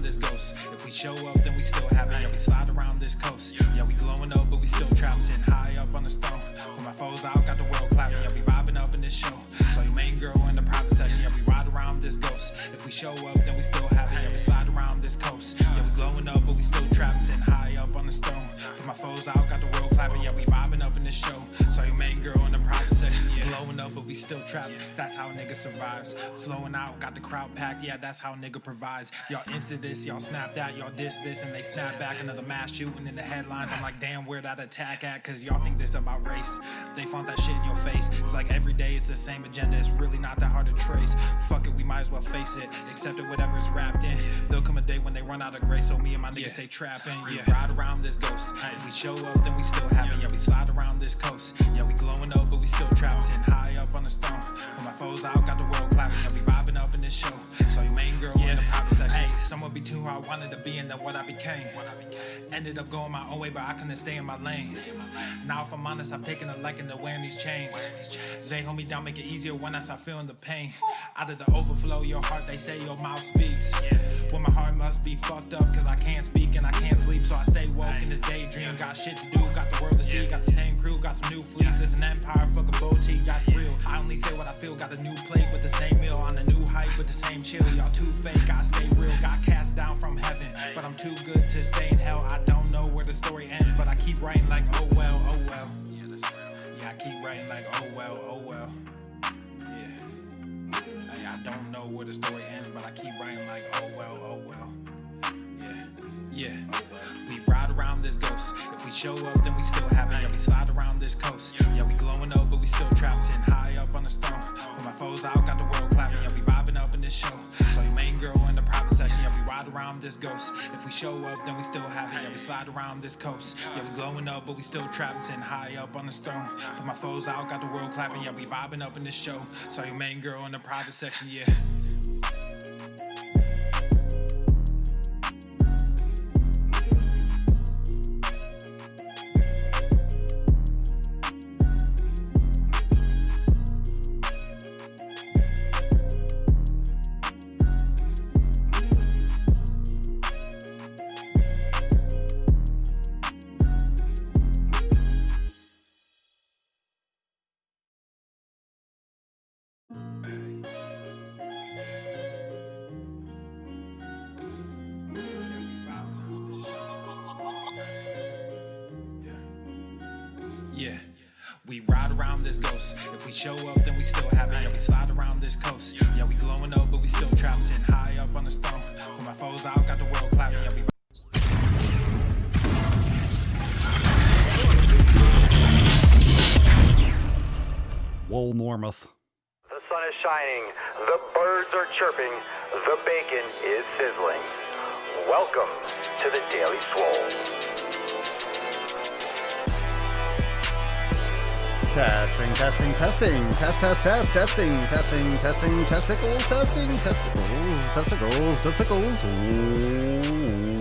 this ghost. If we show up, then we still have it. Yeah, we slide around this coast. Yeah, we glowing up, but we still trapped. Sitting high up on the stone. When my foes out, got the world clapping. Yeah, we vibing up in this show. So your main girl in the private section. Yeah, we ride around this ghost. If we show up, then we still have it. Yeah, we slide around this coast. Yeah, we glowing up, but we still trapped. Sitting high up on the stone. When my foes out, got the world clapping. Yeah, we vibing up in this show. So your main girl in the private section. Yeah, glowing up, but we still trapped. That's how a nigga survives. Flowing out, got the crowd packed. Yeah, that's how a nigga provides. Y'all insta this, y'all snap that, y'all diss this, and they snap back. Another mass shooting in the headlines. I'm like, damn, where that attack at? Cause y'all think this about race. They flaunt that shit in your face. It's like every day it's the same agenda. It's really not that hard to trace. Fuck it, we might as well face it. Accept it, whatever it's wrapped in. There'll come a day when they run out of grace. So me and my niggas stay trapping. Yeah, ride around this ghost. If we show up, then we still have it. Yeah, we slide around this coast. Yeah, we glowing up, but we still trapped. Sitting high up on the stone. When my foes out, got the world clapping. Yeah, we vibing up in this show. So your main girl in the private section. Hey, someone be too who I wanted to be and then what I became. Ended up going my own way, but I couldn't stay in my lane. Now if I'm honest, I've taken a liking to wearing these chains. They hold me down, make it easier when I start feeling the pain. Out of the overflow, your heart, they say your mouth speaks. Well, my heart must be fucked up, cause I can't speak and I can't sleep. So I stay woke in this daydream. Got shit to do, got the world to see. Got the same crew, got some new fleets. There's an empire, fuck a boutique, that's real. I only say what I feel, got a new plate with the same meal. On a new hype with the same chill. Y'all too fake, I stay real. Got cast down from heaven, but I'm too good to stay in hell. I don't know where the story ends, but I keep writing like, oh well, oh well. Yeah, I keep writing like, oh well, oh well. Yeah. Hey, I don't know where the story ends, but I keep writing like, oh well, oh well. Yeah, we ride around this ghost. If we show up, then we still have it. Yeah, we slide around this coast. Yeah, we glowing up, but we still trapped. Sitting high up on the stone. When my foes out, got the world clapping. Yeah, we vibing up in this show. So your main girl in the private section. Yeah, we ride around this ghost. If we show up, then we still have it. Yeah, we slide around this coast. Yeah, we glowing up, but we still trapped. Sitting high up on the stone. When my foes out, got the world clapping. Yeah, we vibing up in this show. So your main girl in the private section. Yeah. Yeah, we ride around this ghost. If we show up, then we still have it. Yeah, we slide around this coast. Yeah, we glowing up, but we still trapped. Sitting high up on the stone. When my foes out, got the world clapping. Yeah, we Swolenormous. The sun is shining, the birds are chirping, the bacon is sizzling. Welcome to the Daily Swole. Testing, testing, testing, testicles.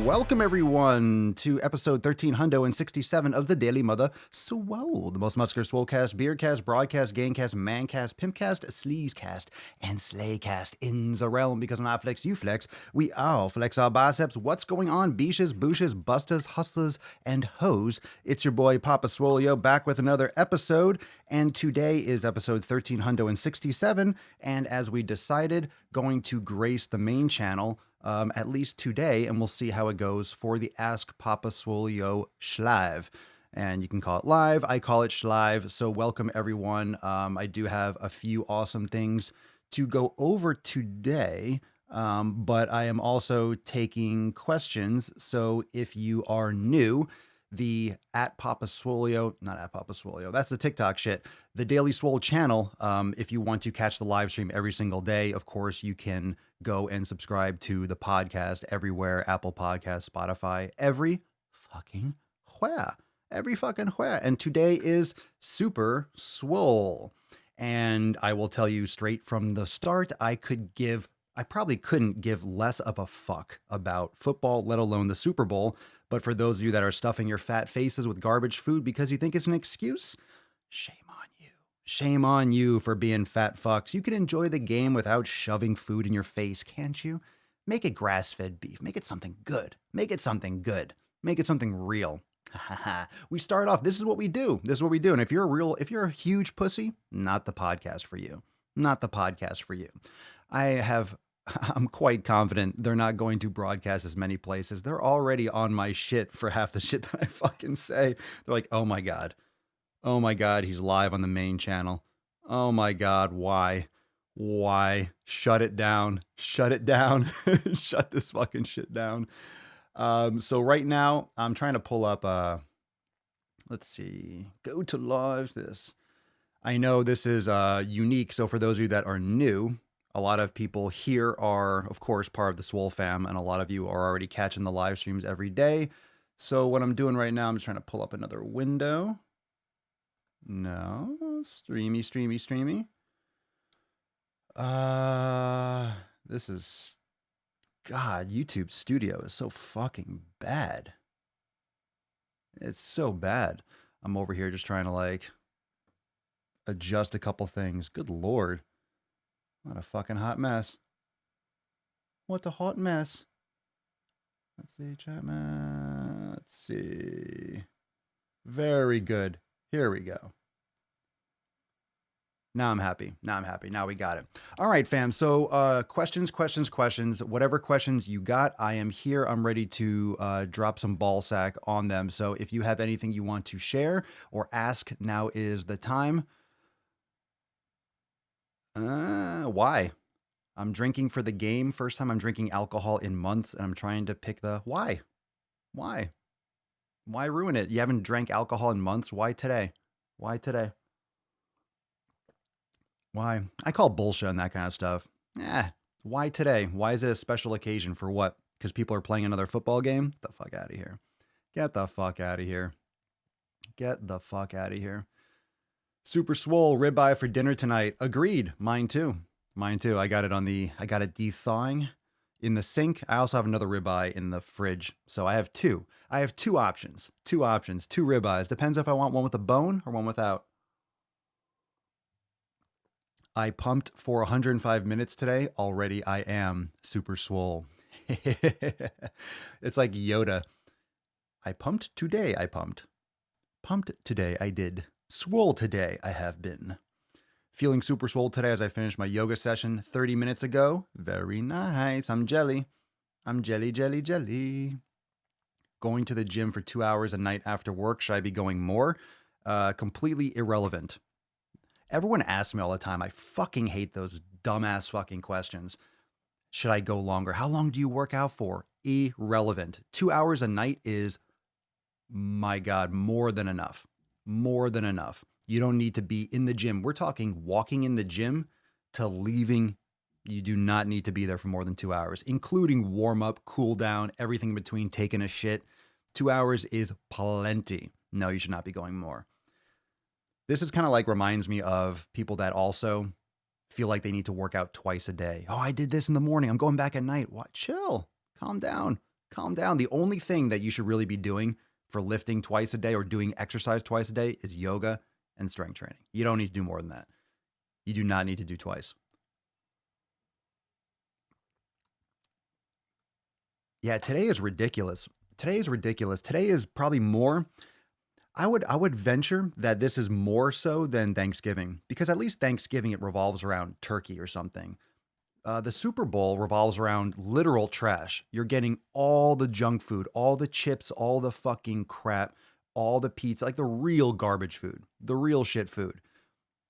Welcome everyone to episode 1367 of the Daily Mother Swole, the most muscular swolecast, beercast, broadcast, gangcast, mancast, pimpcast, sleazecast, and slaycast in the realm. Because when I flex, you flex. We all flex our biceps. What's going on, beaches, booshes, busters, hustlers, and hoes? It's your boy Papa Swolio back with another episode. And today is episode 1367, and as we decided, going to grace the main channel, at least today, and we'll see how it goes for the Ask Papa Swolio Schlive. And you can call it live, I call it Schlive, so welcome everyone. I do have a few awesome things to go over today, but I am also taking questions, so if you are new, the at Papa Swolio, not at Papa Swolio, that's the TikTok shit. The Daily Swole channel, if you want to catch the live stream every single day, of course, you can go and subscribe to the podcast everywhere, Apple Podcasts, Spotify, every fucking where. And today is Super Swole. And I will tell you straight from the start, I probably couldn't give less of a fuck about football, let alone the Super Bowl. But for those of you that are stuffing your fat faces with garbage food because you think it's an excuse, shame on you. Shame on you for being fat fucks. You can enjoy the game without shoving food in your face, can't you? Make it grass-fed beef. Make it something good. Make it something good. Make it something real. We start off. This is what we do. This is what we do. And if you're a huge pussy, not the podcast for you. Not the podcast for you. I'm quite confident they're not going to broadcast as many places. They're already on my shit for half the shit that I fucking say. They're like, oh my God, he's live on the main channel. Oh my God, why? Shut it down. Shut this fucking shit down. So right now I'm trying to pull up, let's see, go to live this. I know this is unique. So for those of you that are new, a lot of people here are, of course, part of the Swole fam, and a lot of you are already catching the live streams every day. So what I'm doing right now, I'm just trying to pull up another window. No, streamy. This is, God, YouTube Studio is so fucking bad. It's so bad. I'm over here just trying to like adjust a couple things. Good Lord. What a fucking hot mess. What a hot mess. Let's see, Chapman. Let's see. Very good. Here we go. Now I'm happy. Now we got it. All right, fam. So questions. Whatever questions you got, I am here. I'm ready to drop some ball sack on them. So if you have anything you want to share or ask, now is the time. Why? I'm drinking for the game. First time I'm drinking alcohol in months, and I'm trying to pick the why. Why ruin it? You haven't drank alcohol in months. Why today? Why? I call bullshit on that kind of stuff. Why today? Why is it a special occasion for what? Because people are playing another football game? Get the fuck out of here. Get the fuck out of here. Super Swole, ribeye for dinner tonight. Agreed. Mine too. I got it de-thawing in the sink. I also have another ribeye in the fridge. So I have two. Two options. Two ribeyes. Depends if I want one with a bone or one without. I pumped for 105 minutes today. Already I am Super Swole. It's like Yoda. I pumped today. Pumped today. I did. Swole today, I have been. Feeling super swole today as I finished my yoga session 30 minutes ago. Very nice. I'm jelly. Going to the gym for 2 hours a night after work. Should I be going more? Completely irrelevant. Everyone asks me all the time. I fucking hate those dumbass fucking questions. Should I go longer? How long do you work out for? Irrelevant. 2 hours a night is, my God, more than enough. You don't need to be in the gym. We're talking walking in the gym to leaving. You do not need to be there for more than 2 hours, including warm up, cool down, everything in between, taking a shit. 2 hours is plenty. No, you should not be going more. This is kind of like reminds me of people that also feel like they need to work out twice a day. Oh, I did this in the morning. I'm going back at night. What? Chill. Calm down. The only thing that you should really be doing for lifting twice a day or doing exercise twice a day is yoga and strength training. You don't need to do more than that. You do not need to do twice. Yeah, today is ridiculous. Today is probably more. I would venture that this is more so than Thanksgiving, because at least Thanksgiving, it revolves around turkey or something. The Super Bowl revolves around literal trash. You're getting all the junk food, all the chips, all the fucking crap, all the pizza, like the real garbage food, the real shit food.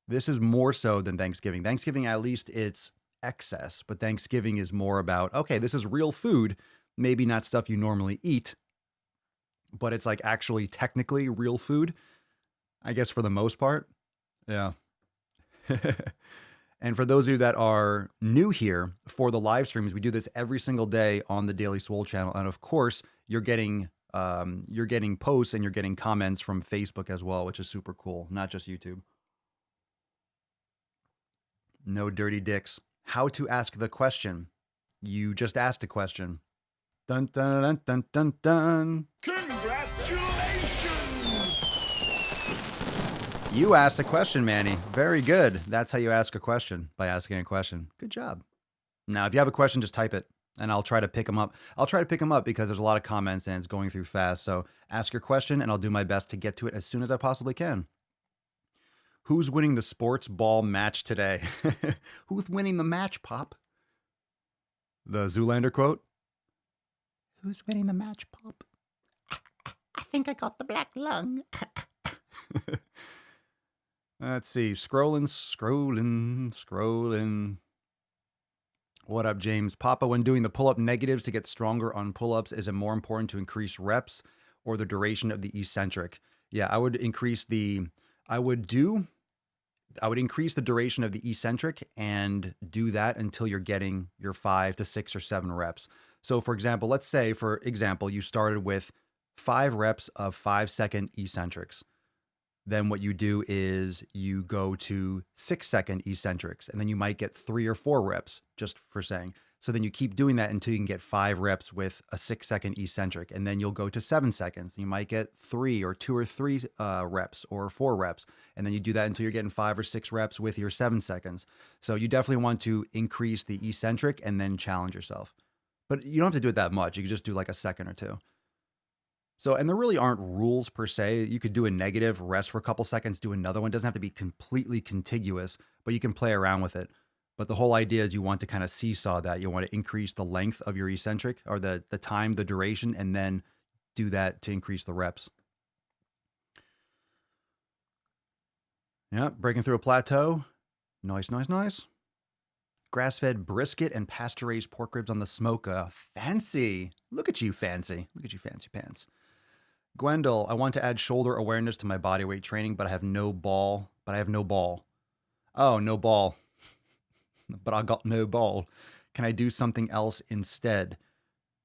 This is more so than Thanksgiving. Thanksgiving, at least it's excess, but Thanksgiving is more about, okay, this is real food, maybe not stuff you normally eat, but it's like actually technically real food, I guess, for the most part. Yeah. And for those of you that are new here, for the live streams, we do this every single day on the Daily Swole channel. And of course, you're getting posts and you're getting comments from Facebook as well, which is super cool. Not just YouTube. No dirty dicks. How to ask the question. You just asked a question. Dun, dun, dun, dun, dun, dun. Congratulations! You asked a question, Manny. Very good. That's how you ask a question, by asking a question. Good job. Now, if you have a question, just type it. and I'll try to pick them up. I'll try to pick them up because there's a lot of comments and it's going through fast. So ask your question and I'll do my best to get to it as soon as I possibly can. Who's winning the sports ball match today? Who's winning the match, Pop? The Zoolander quote. Who's winning the match, Pop? I think I got the black lung. Let's see. Scrolling. What up, James? Papa, when doing the pull-up negatives to get stronger on pull-ups, is it more important to increase reps or the duration of the eccentric? Yeah, I would increase the duration of the eccentric and do that until you're getting your 5 to 6 or 7 reps. So for example, let's say, you started with 5 reps of 5-second eccentrics. Then what you do is you go to 6-second eccentrics, and then you might get 3 or 4 reps, just for saying. So then you keep doing that until you can get 5 reps with a 6-second eccentric, and then you'll go to 7 seconds. You might get 3 or 2 or 3 reps or 4 reps, and then you do that until you're getting 5 or 6 reps with your 7 seconds. So you definitely want to increase the eccentric and then challenge yourself. But you don't have to do it that much. You can just do like a second or 2. So, and there really aren't rules per se. You could do a negative, rest for a couple seconds, do another one. It doesn't have to be completely contiguous, but you can play around with it. But the whole idea is you want to kind of seesaw that. You want to increase the length of your eccentric, or the time, the duration, and then do that to increase the reps. Yeah, breaking through a plateau. Nice. Grass-fed brisket and pasture-raised pork ribs on the smoke. Fancy. Look at you, fancy. Look at you, fancy pants. Gwendol, I want to add shoulder awareness to my body weight training, but I have no ball. Oh, no ball. But I got no ball. Can I do something else instead?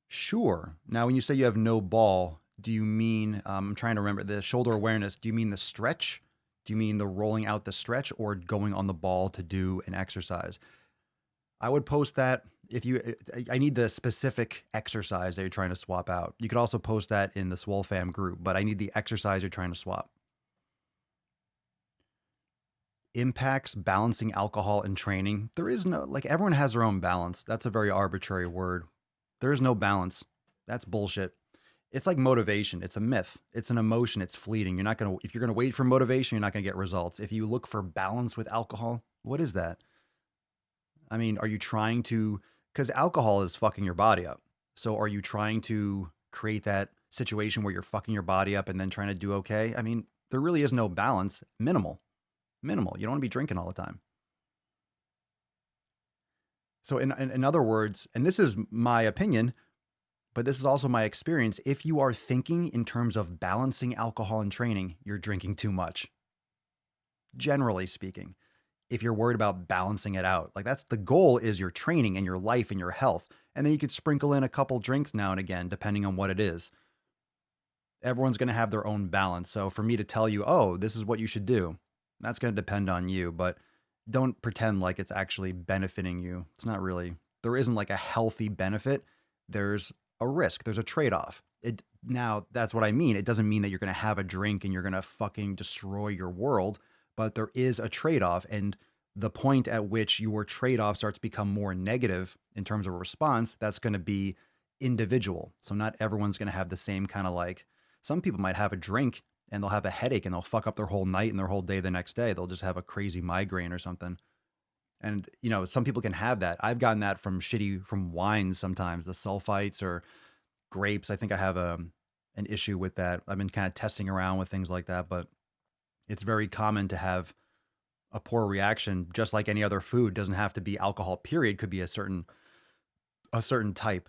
Sure. Now, when you say you have no ball, do you mean, I'm trying to remember, the shoulder awareness, do you mean the stretch? Do you mean the rolling out the stretch, or going on the ball to do an exercise? I would post that I need the specific exercise that you're trying to swap out. You could also post that in the Swole fam group, but I need the exercise you're trying to swap. Impacts balancing alcohol and training. There is no, everyone has their own balance. That's a very arbitrary word. There is no balance. That's bullshit. It's like motivation. It's a myth. It's an emotion. It's fleeting. If you're going to wait for motivation, you're not going to get results. If you look for balance with alcohol, what is that? I mean, are you trying to, because alcohol is fucking your body up. So are you trying to create that situation where you're fucking your body up and then trying to do okay? I mean, there really is no balance. Minimal. You don't want to be drinking all the time. So in other words, and this is my opinion, but this is also my experience, if you are thinking in terms of balancing alcohol and training, you're drinking too much. Generally speaking. If you're worried about balancing it out, that's the goal, is your training and your life and your health. And then you could sprinkle in a couple drinks now and again, depending on what it is. Everyone's going to have their own balance. So for me to tell you, oh, this is what you should do, that's going to depend on you, but don't pretend like it's actually benefiting you. It's not really. There isn't a healthy benefit. There's a risk. There's a trade-off. Now, that's what I mean. It doesn't mean that you're going to have a drink and you're going to fucking destroy your world. But there is a trade-off, and the point at which your trade-off starts to become more negative in terms of a response, that's going to be individual. So not everyone's going to have the same kind of some people might have a drink and they'll have a headache and they'll fuck up their whole night and their whole day the next day. They'll just have a crazy migraine or something. And, some people can have that. I've gotten that from wines sometimes, the sulfites or grapes. I think I have an issue with that. I've been kind of testing around with things like that, but it's very common to have a poor reaction, just like any other food. Doesn't have to be alcohol, period. Could be a certain type.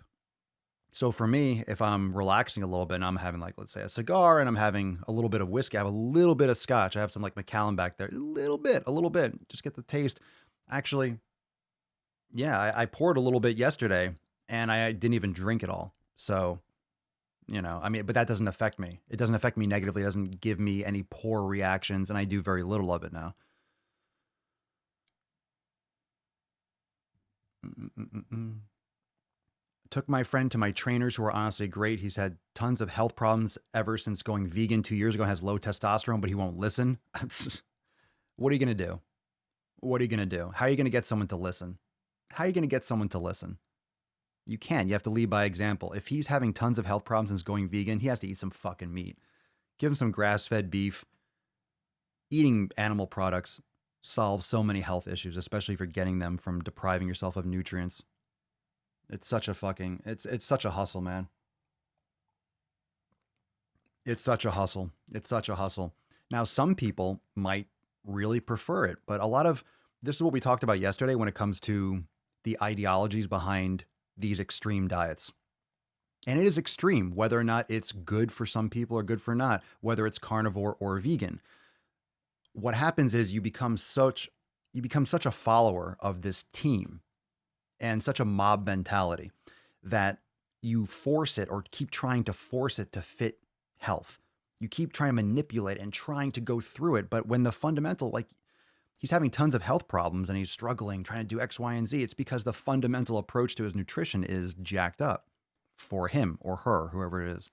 So for me, if I'm relaxing a little bit and I'm having let's say a cigar and I'm having a little bit of whiskey, I have a little bit of scotch. I have some Macallan back there, a little bit, just get the taste. Actually, yeah, I poured a little bit yesterday and I didn't even drink it all. So, but that doesn't affect me. It doesn't affect me negatively. It doesn't give me any poor reactions, and I do very little of it now. Took my friend to my trainers, who are honestly great. He's had tons of health problems ever since going vegan 2 years ago and has low testosterone, but he won't listen. What are you going to do? How are you going to get someone to listen? You can't. You have to lead by example. If he's having tons of health problems and is going vegan, he has to eat some fucking meat. Give him some grass-fed beef. Eating animal products solves so many health issues, especially if you're getting them from depriving yourself of nutrients. It's such a fucking, it's such a hustle, man. It's such a hustle. It's such a hustle. Now, some people might really prefer it, but a lot of this is what we talked about yesterday when it comes to the ideologies behind these extreme diets. And it is extreme, whether or not it's good for some people or good for not, whether it's carnivore or vegan. What happens is you become such a follower of this team and such a mob mentality that you force it or keep trying to force it to fit health. You keep trying to manipulate and trying to go through it. But when the fundamental, like he's having tons of health problems and he's struggling, trying to do X, Y, and Z, it's because the fundamental approach to his nutrition is jacked up for him or her, whoever it is.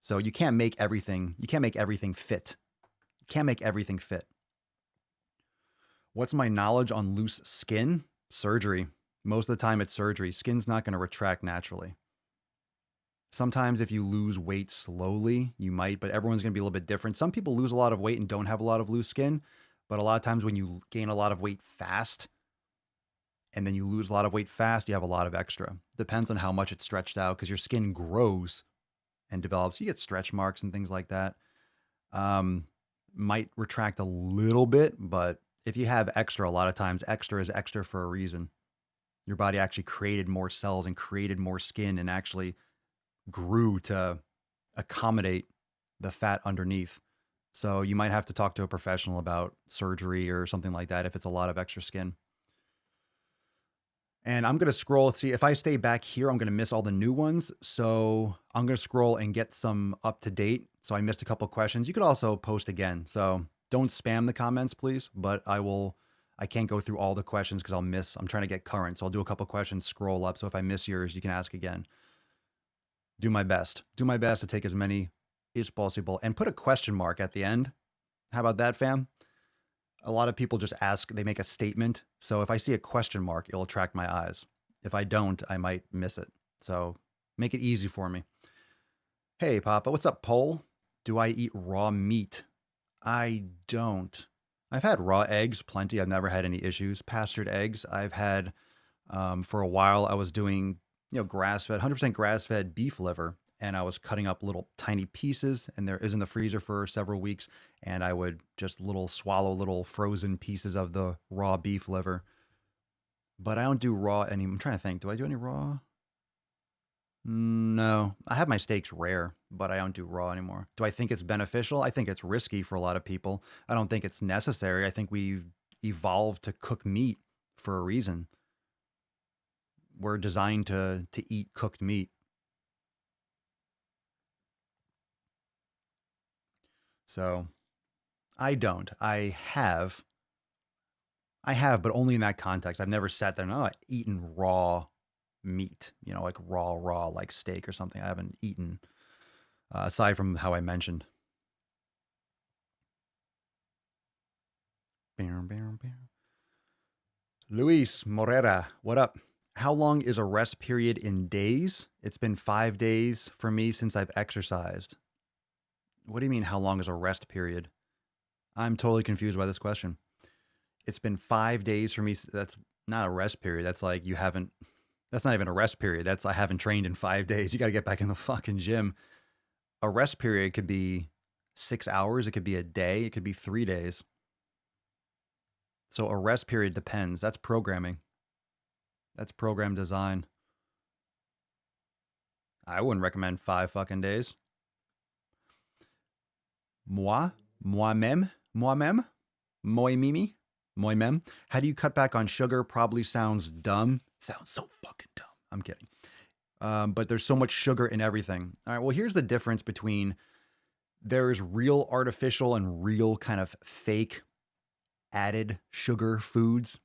So you can't make everything fit. You can't make everything fit. What's my knowledge on loose skin? Surgery. Most of the time it's surgery. Skin's not going to retract naturally. Sometimes if you lose weight slowly, you might, but everyone's going to be a little bit different. Some people lose a lot of weight and don't have a lot of loose skin, but a lot of times when you gain a lot of weight fast and then you lose a lot of weight fast, you have a lot of extra. Depends on how much it's stretched out because your skin grows and develops. You get stretch marks and things like that. Might retract a little bit, but if you have extra, a lot of times extra is extra for a reason. Your body actually created more cells and created more skin and actually grew to accommodate the fat underneath. So you might have to talk to a professional about surgery or something like that if it's a lot of extra skin. And I'm going to scroll. See, if I stay back here, I'm going to miss all the new ones. So I'm going to scroll and get some up to date. So I missed a couple of questions. You could also post again. So don't spam the comments, please. But I can't go through all the questions because I'm trying to get current. So I'll do a couple of questions, scroll up. So if I miss yours, you can ask again. Do my best to take as many as possible and put a question mark at the end. How about that, fam? A lot of people just ask, they make a statement. So if I see a question mark, it'll attract my eyes. If I don't, I might miss it. So make it easy for me. Hey, Papa, what's up, Pole? Do I eat raw meat? I don't. I've had raw eggs, plenty. I've never had any issues. Pastured eggs, I've had for a while. I was doing, grass-fed, 100% grass-fed beef liver. And I was cutting up little tiny pieces, and there is in the freezer for several weeks. And I would just swallow little frozen pieces of the raw beef liver. But I don't do raw anymore. I'm trying to think. Do I do any raw? No. I have my steaks rare, but I don't do raw anymore. Do I think it's beneficial? I think it's risky for a lot of people. I don't think it's necessary. I think we've evolved to cook meat for a reason. We're designed to eat cooked meat. So I don't. I have, but only in that context. I've never sat there and eaten raw meat, like raw, like steak or something. I haven't eaten, aside from how I mentioned. Luis Morera, what up? How long is a rest period in days? It's been 5 days for me since I've exercised. What do you mean, how long is a rest period? I'm totally confused by this question. It's been 5 days for me. That's not a rest period. That's like that's not even a rest period. That's I haven't trained in 5 days. You got to get back in the fucking gym. A rest period could be 6 hours. It could be a day. It could be 3 days. So a rest period depends. That's programming. That's program design. I wouldn't recommend 5 fucking days. Moi-même. How do you cut back on sugar? Probably sounds dumb. Sounds so fucking dumb. I'm kidding. But there's so much sugar in everything. All right, well, here's the difference between there's real artificial and real kind of fake added sugar foods,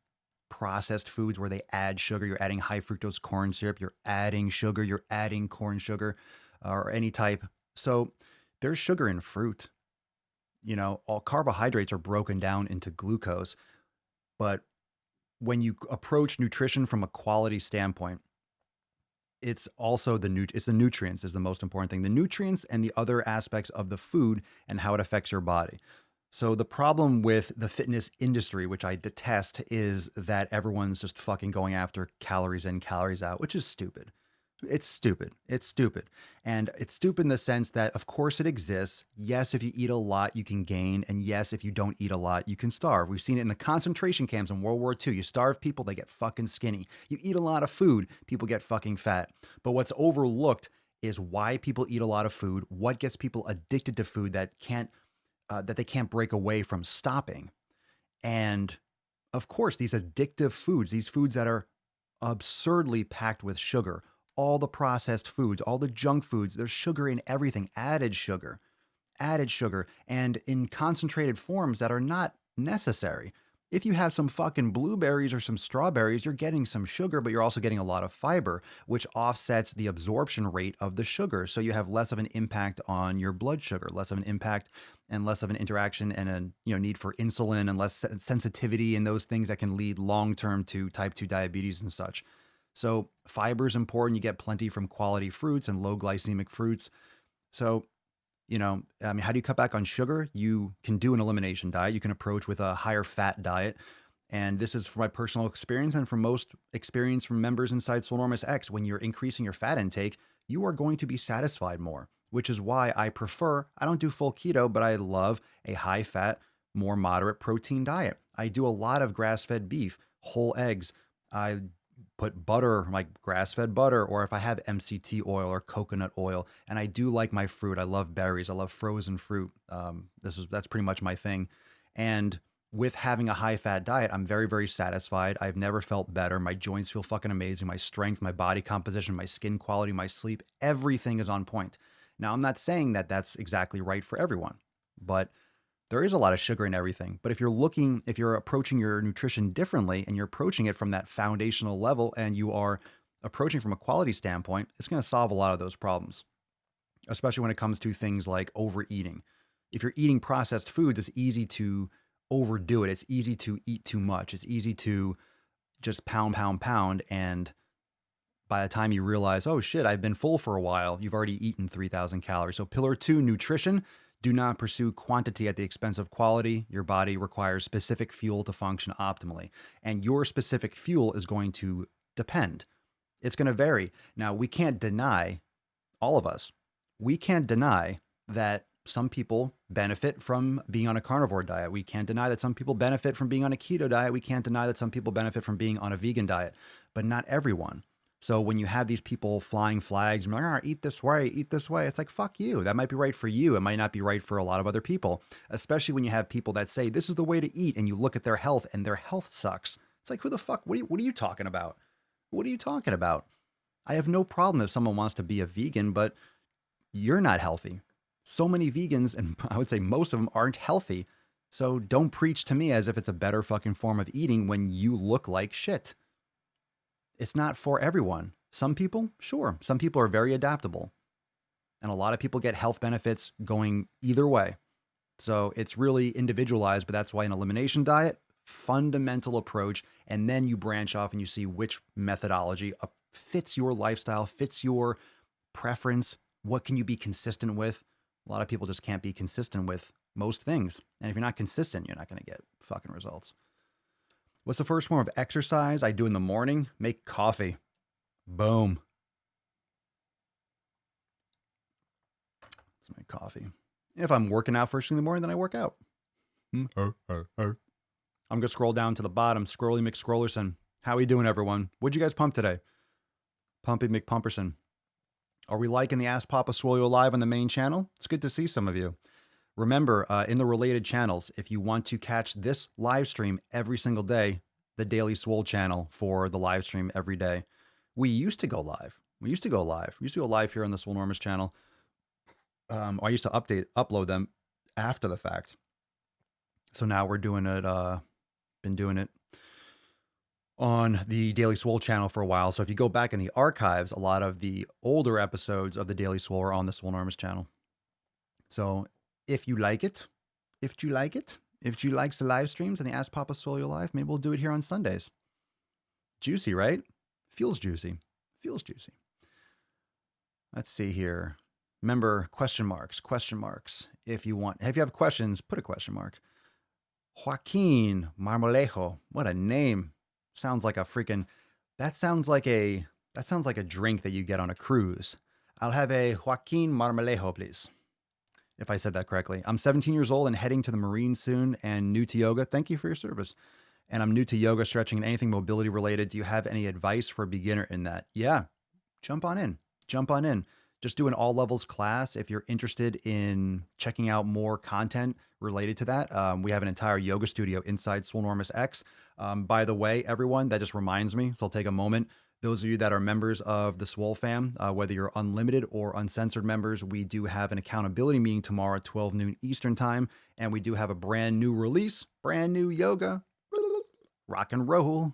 processed foods where they add sugar. You're adding high fructose corn syrup. You're adding sugar. You're adding corn sugar or any type. So there's sugar in fruit. All carbohydrates are broken down into glucose. But when you approach nutrition from a quality standpoint, it's also it's the nutrients is the most important thing. The nutrients and the other aspects of the food and how it affects your body. So the problem with the fitness industry, which I detest, is that everyone's just fucking going after calories in, calories out, which is stupid. It's stupid. It's stupid. And it's stupid in the sense that, of course, it exists. Yes, if you eat a lot, you can gain. And yes, if you don't eat a lot, you can starve. We've seen it in the concentration camps in World War II. You starve people, they get fucking skinny. You eat a lot of food, people get fucking fat. But what's overlooked is why people eat a lot of food, what gets people addicted to food that they can't break away from stopping. And of course, these addictive foods, these foods that are absurdly packed with sugar, all the processed foods, all the junk foods, there's sugar in everything, added sugar, and in concentrated forms that are not necessary. If you have some fucking blueberries or some strawberries, you're getting some sugar, but you're also getting a lot of fiber, which offsets the absorption rate of the sugar. So you have less of an impact on your blood sugar, less of an impact and less of an interaction and a need for insulin and less sensitivity and those things that can lead long-term to type 2 diabetes and such. So fiber is important. You get plenty from quality fruits and low glycemic fruits. So how do you cut back on sugar? You can do an elimination diet. You can approach with a higher fat diet. And this is from my personal experience and from most experience from members inside Swolenormous X. When you're increasing your fat intake, you are going to be satisfied more, which is why I don't do full keto, but I love a high fat, more moderate protein diet. I do a lot of grass-fed beef, whole eggs. I put butter, like grass-fed butter, or if I have MCT oil or coconut oil. And I do like my fruit. I love berries. I love frozen fruit. That's pretty much my thing. And with having a high-fat diet, I'm very, very satisfied. I've never felt better. My joints feel fucking amazing. My strength, my body composition, my skin quality, my sleep, everything is on point. Now, I'm not saying that that's exactly right for everyone, but there is a lot of sugar in everything. But if you're approaching your nutrition differently and you're approaching it from that foundational level and you are approaching from a quality standpoint, it's going to solve a lot of those problems, especially when it comes to things like overeating. If you're eating processed foods, it's easy to overdo it. It's easy to eat too much. It's easy to just pound. And by the time you realize, oh shit, I've been full for a while, you've already eaten 3,000 calories. So pillar 2, nutrition. Do not pursue quantity at the expense of quality. Your body requires specific fuel to function optimally. And your specific fuel is going to depend. It's going to vary. Now, we can't deny, all of us, we can't deny that some people benefit from being on a carnivore diet. We can't deny that some people benefit from being on a keto diet. We can't deny that some people benefit from being on a vegan diet, but not everyone. So when you have these people flying flags, and like, eat this way, it's like, fuck you. That might be right for you. It might not be right for a lot of other people, especially when you have people that say, this is the way to eat, and you look at their health and their health sucks. It's like, who the fuck, what are you talking about? What are you talking about? I have no problem if someone wants to be a vegan, but you're not healthy. So many vegans, and I would say most of them aren't healthy. So don't preach to me as if it's a better fucking form of eating when you look like shit. It's not for everyone. Some people, sure. Some people are very adaptable. And a lot of people get health benefits going either way. So it's really individualized, but that's why an elimination diet, fundamental approach. And then you branch off and you see which methodology fits your lifestyle, fits your preference. What can you be consistent with? A lot of people just can't be consistent with most things. And if you're not consistent, you're not going to get fucking results. What's the first form of exercise I do in the morning? Make coffee. Boom. Let's make coffee. If I'm working out first thing in the morning, then I work out. I'm going to scroll down to the bottom. Scrolly McScrollerson. How we doing, everyone? What'd you guys pump today? Pumpy McPumperson. Are we liking the Ask Papa Swolio live on the main channel? It's good to see some of you. Remember, in the related channels, if you want to catch this live stream every single day, the Daily Swole channel for the live stream every day. We used to go live. We used to go live here on the Swolenormous channel. I used to upload them after the fact. So now we're doing it, been doing it on the Daily Swole channel for a while. So if you go back in the archives, a lot of the older episodes of the Daily Swole are on the Swolenormous channel. So if you like it, if you likes the live streams and the Ask Papa Swolio live, maybe we'll do it here on Sundays. Juicy, right? Feels juicy. Let's see here. Remember, question marks. If you have questions, put a question mark. Joaquin Marmolejo. What a name. Sounds like a freaking, that sounds like a drink that you get on a cruise. I'll have a Joaquin Marmolejo, please. If I said that correctly. I'm 17 years old and heading to the Marines soon and new to yoga. Thank you for your service. And I'm new to yoga, stretching, and anything mobility related. Do you have any advice for a beginner in that? Yeah, jump on in. Just do an all levels class if you're interested in checking out more content related to that. We have an entire yoga studio inside Swolenormous X. By the way, everyone, that just reminds me, so I'll take a moment. Those of you that are members of the Swole fam, whether you're unlimited or uncensored members, we do have an accountability meeting tomorrow at 12 noon Eastern time. And we do have a brand new release, brand new yoga. Rock and roll.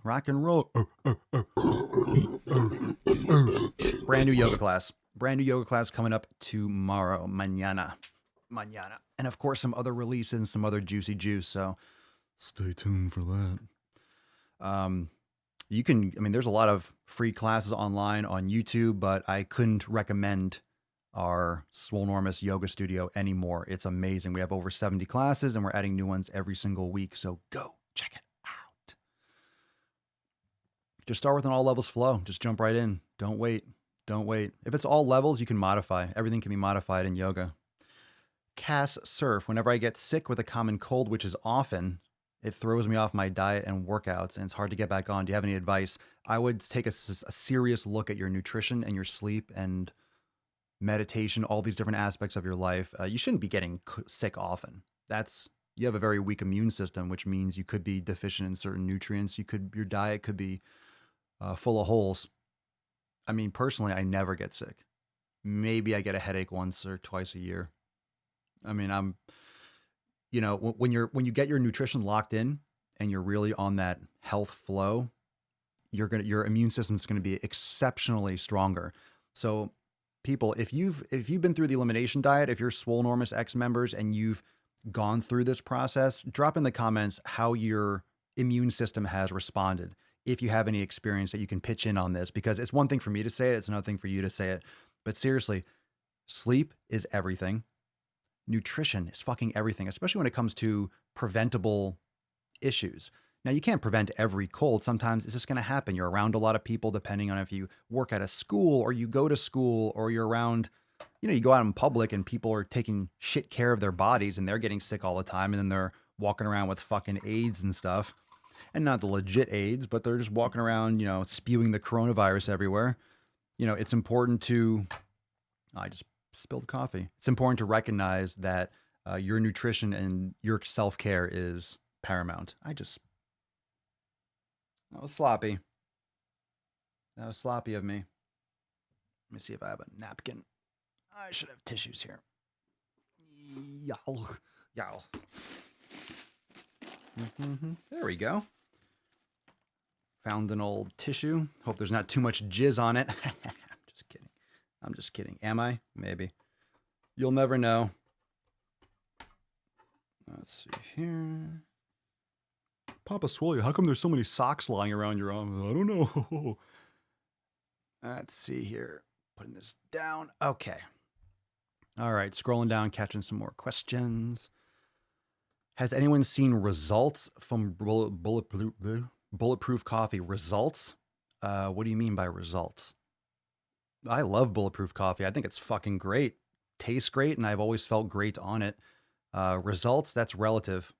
Brand new yoga class coming up tomorrow, mañana. And of course, some other releases and some other juicy juice. So stay tuned for that. There's a lot of free classes online on YouTube, but I couldn't recommend our Swolenormous yoga studio anymore. It's amazing. We have over 70 classes and we're adding new ones every single week. So go check it out. Just start with an all levels flow. Just jump right in. Don't wait. If it's all levels, you can modify. Everything can be modified in yoga. Cass Surf. Whenever I get sick with a common cold, which is often, it throws me off my diet and workouts, and it's hard to get back on. Do you have any advice? I would take a serious look at your nutrition and your sleep and meditation, all these different aspects of your life. You shouldn't be getting sick often. You have a very weak immune system, which means you could be deficient in certain nutrients. Your diet could be full of holes. I mean, personally, I never get sick. Maybe I get a headache once or twice a year. I mean, when you get your nutrition locked in and you're really on that health flow, your immune system is going to be exceptionally stronger. So people, if you've been through the elimination diet, if you're Swolenormous X members and you've gone through this process, drop in the comments how your immune system has responded. If you have any experience that you can pitch in on this, because it's one thing for me to say it, it's another thing for you to say it. But seriously, sleep is everything. Nutrition is fucking everything, especially when it comes to preventable issues. Now, you can't prevent every cold. Sometimes it's just going to happen. You're around a lot of people, depending on if you work at a school or you go to school or you're around, you go out in public and people are taking shit care of their bodies and they're getting sick all the time. And then they're walking around with fucking AIDS and stuff. And not the legit AIDS, but they're just walking around, spewing the coronavirus everywhere. It's important to, I just spilled coffee. It's important to recognize that your nutrition and your self-care is paramount. That was sloppy. That was sloppy of me. Let me see if I have a napkin. I should have tissues here. Yow. There we go. Found an old tissue. Hope there's not too much jizz on it. I'm just kidding. Am I? Maybe. You'll never know. Let's see here. Papa Swolio, how come there's so many socks lying around your arm? I don't know. Let's see here. Putting this down. Okay. All right. Scrolling down, catching some more questions. Has anyone seen results from Bulletproof coffee? Results? What do you mean by results? I love Bulletproof coffee. I think it's fucking great. Tastes great, and I've always felt great on it. Results, that's relative.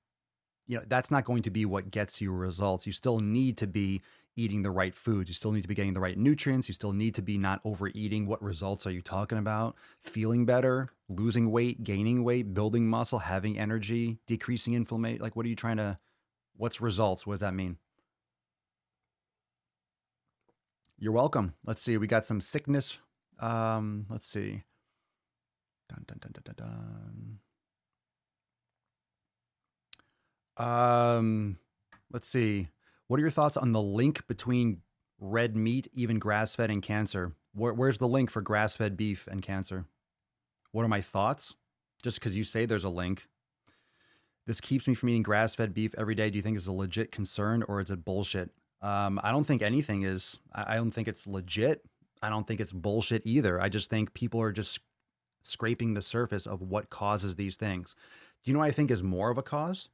That's not going to be what gets you results. You still need to be eating the right foods. You still need to be getting the right nutrients. You still need to be not overeating. What results are you talking about? Feeling better, losing weight, gaining weight, building muscle, having energy, decreasing inflammation. Like, what's results? What does that mean? You're welcome. Let's see. We got some sickness. Let's see. Let's see. What are your thoughts on the link between red meat, even grass-fed, and cancer? Where's the link for grass-fed beef and cancer? What are my thoughts? Just because you say there's a link. This keeps me from eating grass-fed beef every day. Do you think it's a legit concern or is it bullshit? I don't think anything is. I don't think it's legit. I don't think it's bullshit either. I just think people are just scraping the surface of what causes these things. Do you know what I think is more of a cause?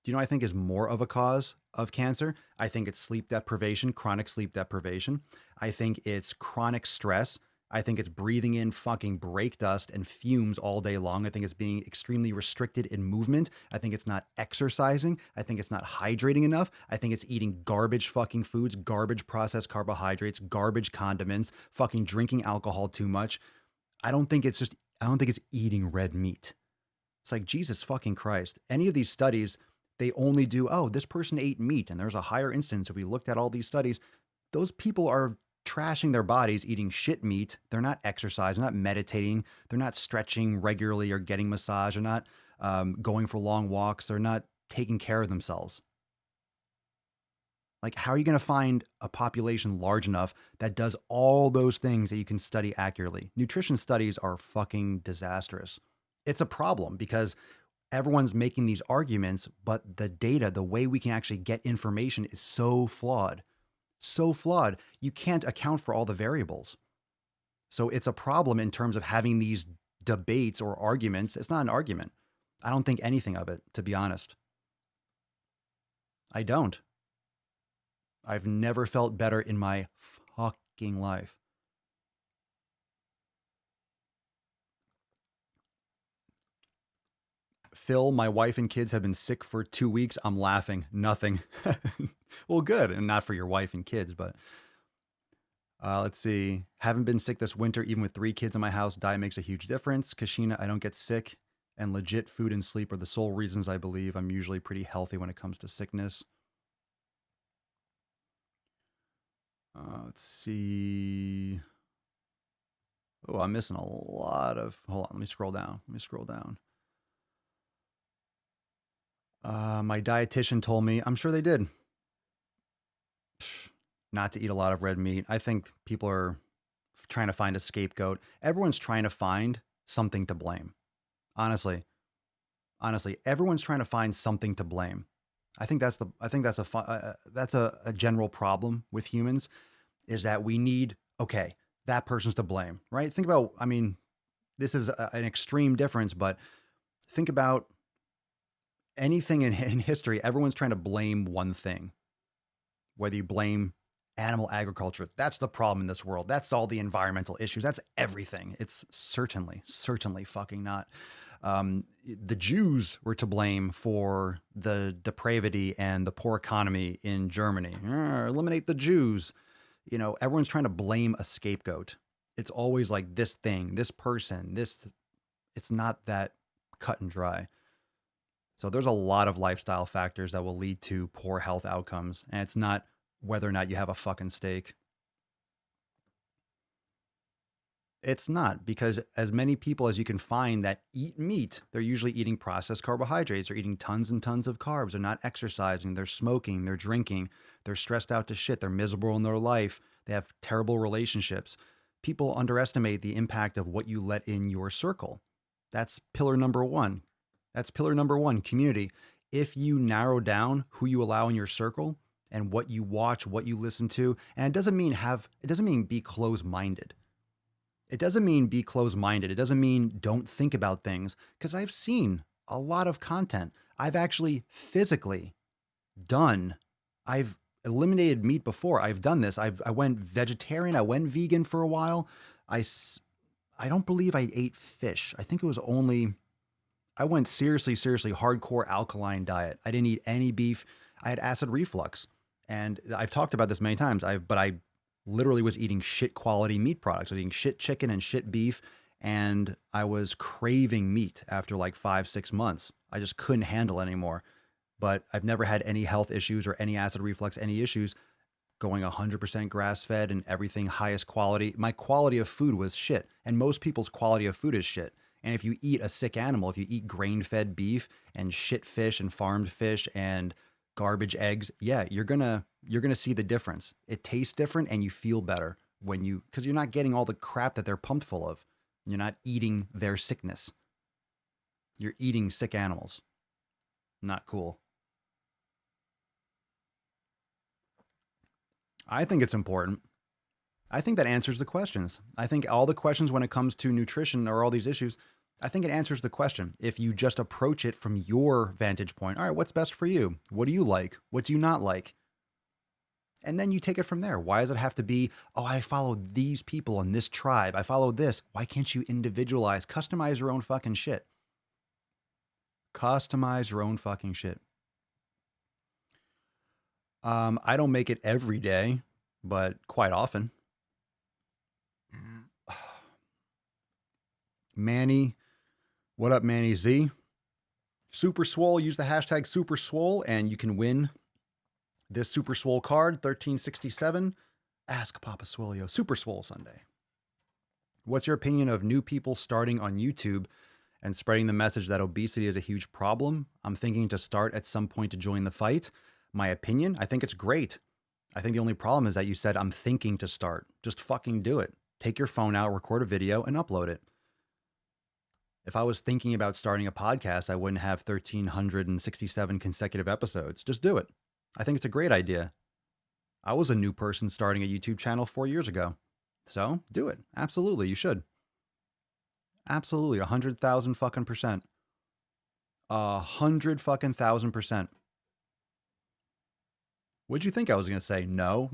Do you know what I think is more of a cause of cancer? I think it's sleep deprivation, chronic sleep deprivation. I think it's chronic stress. I think it's breathing in fucking brake dust and fumes all day long. I think it's being extremely restricted in movement. I think it's not exercising. I think it's not hydrating enough. I think it's eating garbage fucking foods, garbage processed carbohydrates, garbage condiments, fucking drinking alcohol too much. I don't think it's eating red meat. It's like, Jesus fucking Christ. Any of these studies, they only do, oh, this person ate meat and there's a higher incidence. If we looked at all these studies, those people are trashing their bodies, eating shit meat. They're not exercising, they're not meditating. They're not stretching regularly or getting massage. They're not going for long walks. They're not taking care of themselves. Like, how are you going to find a population large enough that does all those things that you can study accurately? Nutrition studies are fucking disastrous. It's a problem because everyone's making these arguments, but the data, the way we can actually get information is so flawed. So flawed. You can't account for all the variables. So it's a problem in terms of having these debates or arguments. It's not an argument. I don't think anything of it, to be honest. I don't. I've never felt better in my fucking life. Phil, my wife and kids have been sick for 2 weeks. I'm laughing. Nothing. Well, good. And not for your wife and kids, but let's see. Haven't been sick this winter, even with 3 kids in my house. Diet makes a huge difference. Kashina, I don't get sick. And legit food and sleep are the sole reasons I believe I'm usually pretty healthy when it comes to sickness. Let's see. Oh, I'm missing a lot of. Hold on. Let me scroll down. My dietitian told me, I'm sure they did, not to eat a lot of red meat. I think people are trying to find a scapegoat. Everyone's trying to find something to blame. Honestly, everyone's trying to find something to blame. I think that's a general problem with humans, is that we need, okay, that person's to blame, right? Think about, I mean, this is an extreme difference, but think about anything in history. Everyone's trying to blame one thing. Whether you blame animal agriculture, that's the problem in this world. That's all the environmental issues. That's everything. It's certainly fucking not. The Jews were to blame for the depravity and the poor economy in Germany. Eliminate the Jews. You know, everyone's trying to blame a scapegoat. It's always like this thing, this person, this. It's not that cut and dry. So there's a lot of lifestyle factors that will lead to poor health outcomes. And it's not whether or not you have a fucking steak. It's not, because as many people as you can find that eat meat, they're usually eating processed carbohydrates. They're eating tons and tons of carbs. They're not exercising. They're smoking. They're drinking. They're stressed out to shit. They're miserable in their life. They have terrible relationships. People underestimate the impact of what you let in your circle. That's pillar number one. Community. If you narrow down who you allow in your circle and what you watch, what you listen to, and it doesn't mean be closed-minded. It doesn't mean don't think about things, because I've seen a lot of content. I've actually physically I've eliminated meat before. I've done this. I went vegetarian. I went vegan for a while. I don't believe I ate fish. I think it was only, I went seriously hardcore alkaline diet. I didn't eat any beef. I had acid reflux. And I've talked about this many times. But I literally was eating shit quality meat products. I was eating shit chicken and shit beef. And I was craving meat after like 5-6 months. I just couldn't handle it anymore. But I've never had any health issues or any acid reflux, any issues. Going 100% grass fed and everything highest quality. My quality of food was shit. And most people's quality of food is shit. And if you eat a sick animal, if you eat grain-fed beef and shit fish and farmed fish and garbage eggs, yeah, you're gonna see the difference. It tastes different and you feel better because you're not getting all the crap that they're pumped full of. You're not eating their sickness. You're eating sick animals. Not cool. I think it's important. I think that answers the questions. I think all the questions when it comes to nutrition or all these issues, I think it answers the question. If you just approach it from your vantage point, all right, what's best for you? What do you like? What do you not like? And then you take it from there. Why does it have to be, oh, I follow these people in this tribe. I follow this. Why can't you individualize, customize your own fucking shit? Customize your own fucking shit. I don't make it every day, but quite often. Manny, what up, Manny Z? Super Swole, use the hashtag Super Swole, and you can win this Super Swole card, 1367. Ask Papa Swolio, Super Swole Sunday. What's your opinion of new people starting on YouTube and spreading the message that obesity is a huge problem? I'm thinking to start at some point to join the fight. My opinion, I think it's great. I think the only problem is that you said, I'm thinking to start. Just fucking do it. Take your phone out, record a video, and upload it. If I was thinking about starting a podcast, I wouldn't have 1,367 consecutive episodes. Just do it. I think it's a great idea. I was a new person starting a YouTube channel 4 years ago. So do it. Absolutely. You should. Absolutely. 100,000 fucking percent. 100 fucking thousand percent. What'd you think I was going to say? No.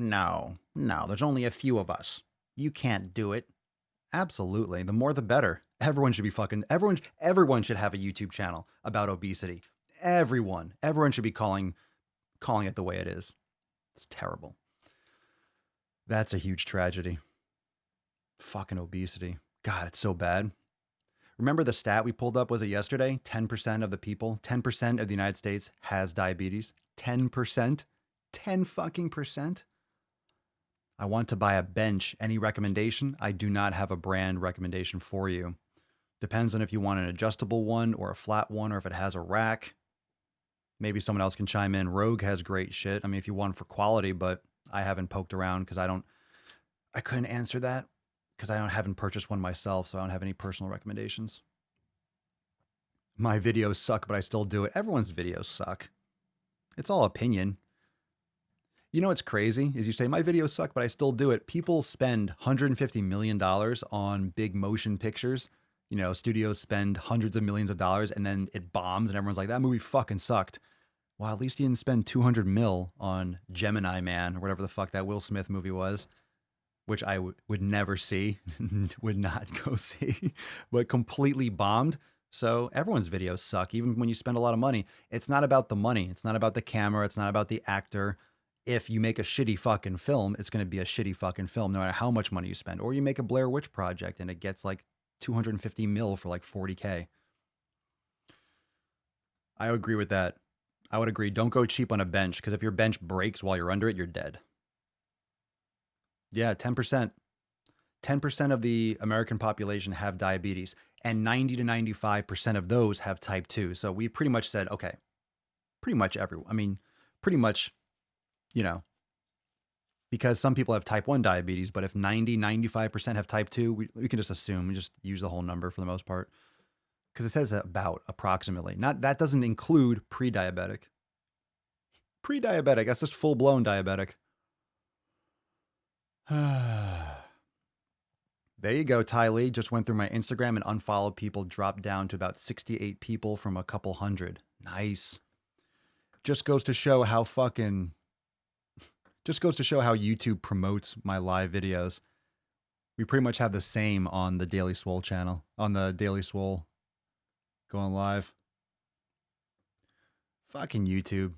There's only a few of us. You can't do it. Absolutely. The more the better. Everyone should should have a YouTube channel about obesity. Everyone should be calling it the way it is. It's terrible. That's a huge tragedy. Fucking obesity. God, it's so bad. Remember the stat we pulled up, was it yesterday? 10% of the people, 10% of the United States has diabetes. 10%? 10 fucking percent? I want to buy a bench. Any recommendation? I do not have a brand recommendation for you. Depends on if you want an adjustable one or a flat one, or if it has a rack. Maybe someone else can chime in. Rogue has great shit. I mean, if you want for quality, but I haven't poked around because I couldn't answer that because haven't purchased one myself, so I don't have any personal recommendations. My videos suck, but I still do it. Everyone's videos suck. It's all opinion. You know what's crazy is you say, my videos suck, but I still do it. People spend $150 million on big motion pictures. You know, studios spend hundreds of millions of dollars and then it bombs and everyone's like, that movie fucking sucked. Well, at least you didn't spend 200 mil on Gemini Man or whatever the fuck that Will Smith movie was, which I would never see, would not go see, but completely bombed. So everyone's videos suck, even when you spend a lot of money. It's not about the money. It's not about the camera. It's not about the actor. If you make a shitty fucking film, it's going to be a shitty fucking film, no matter how much money you spend. Or you make a Blair Witch Project and it gets like 250 mil for like 40K. I agree with that. I would agree. Don't go cheap on a bench, because if your bench breaks while you're under it, you're dead. Yeah, 10%. 10% of the American population have diabetes, and 90 to 95% of those have type 2. So we pretty much said, okay, pretty much everyone. I mean, pretty much, you know, because some people have type 1 diabetes, but if 90, 95% have type 2, we can just assume, we just use the whole number for the most part. Because it says about approximately. That doesn't include pre-diabetic. Pre-diabetic, that's just full-blown diabetic. There you go, Ty Lee. Just went through my Instagram and unfollowed people, dropped down to about 68 people from a couple hundred. Nice. Just goes to show how YouTube promotes my live videos. We pretty much have the same on the Daily Swole channel, on the Daily Swole going live. Fucking YouTube.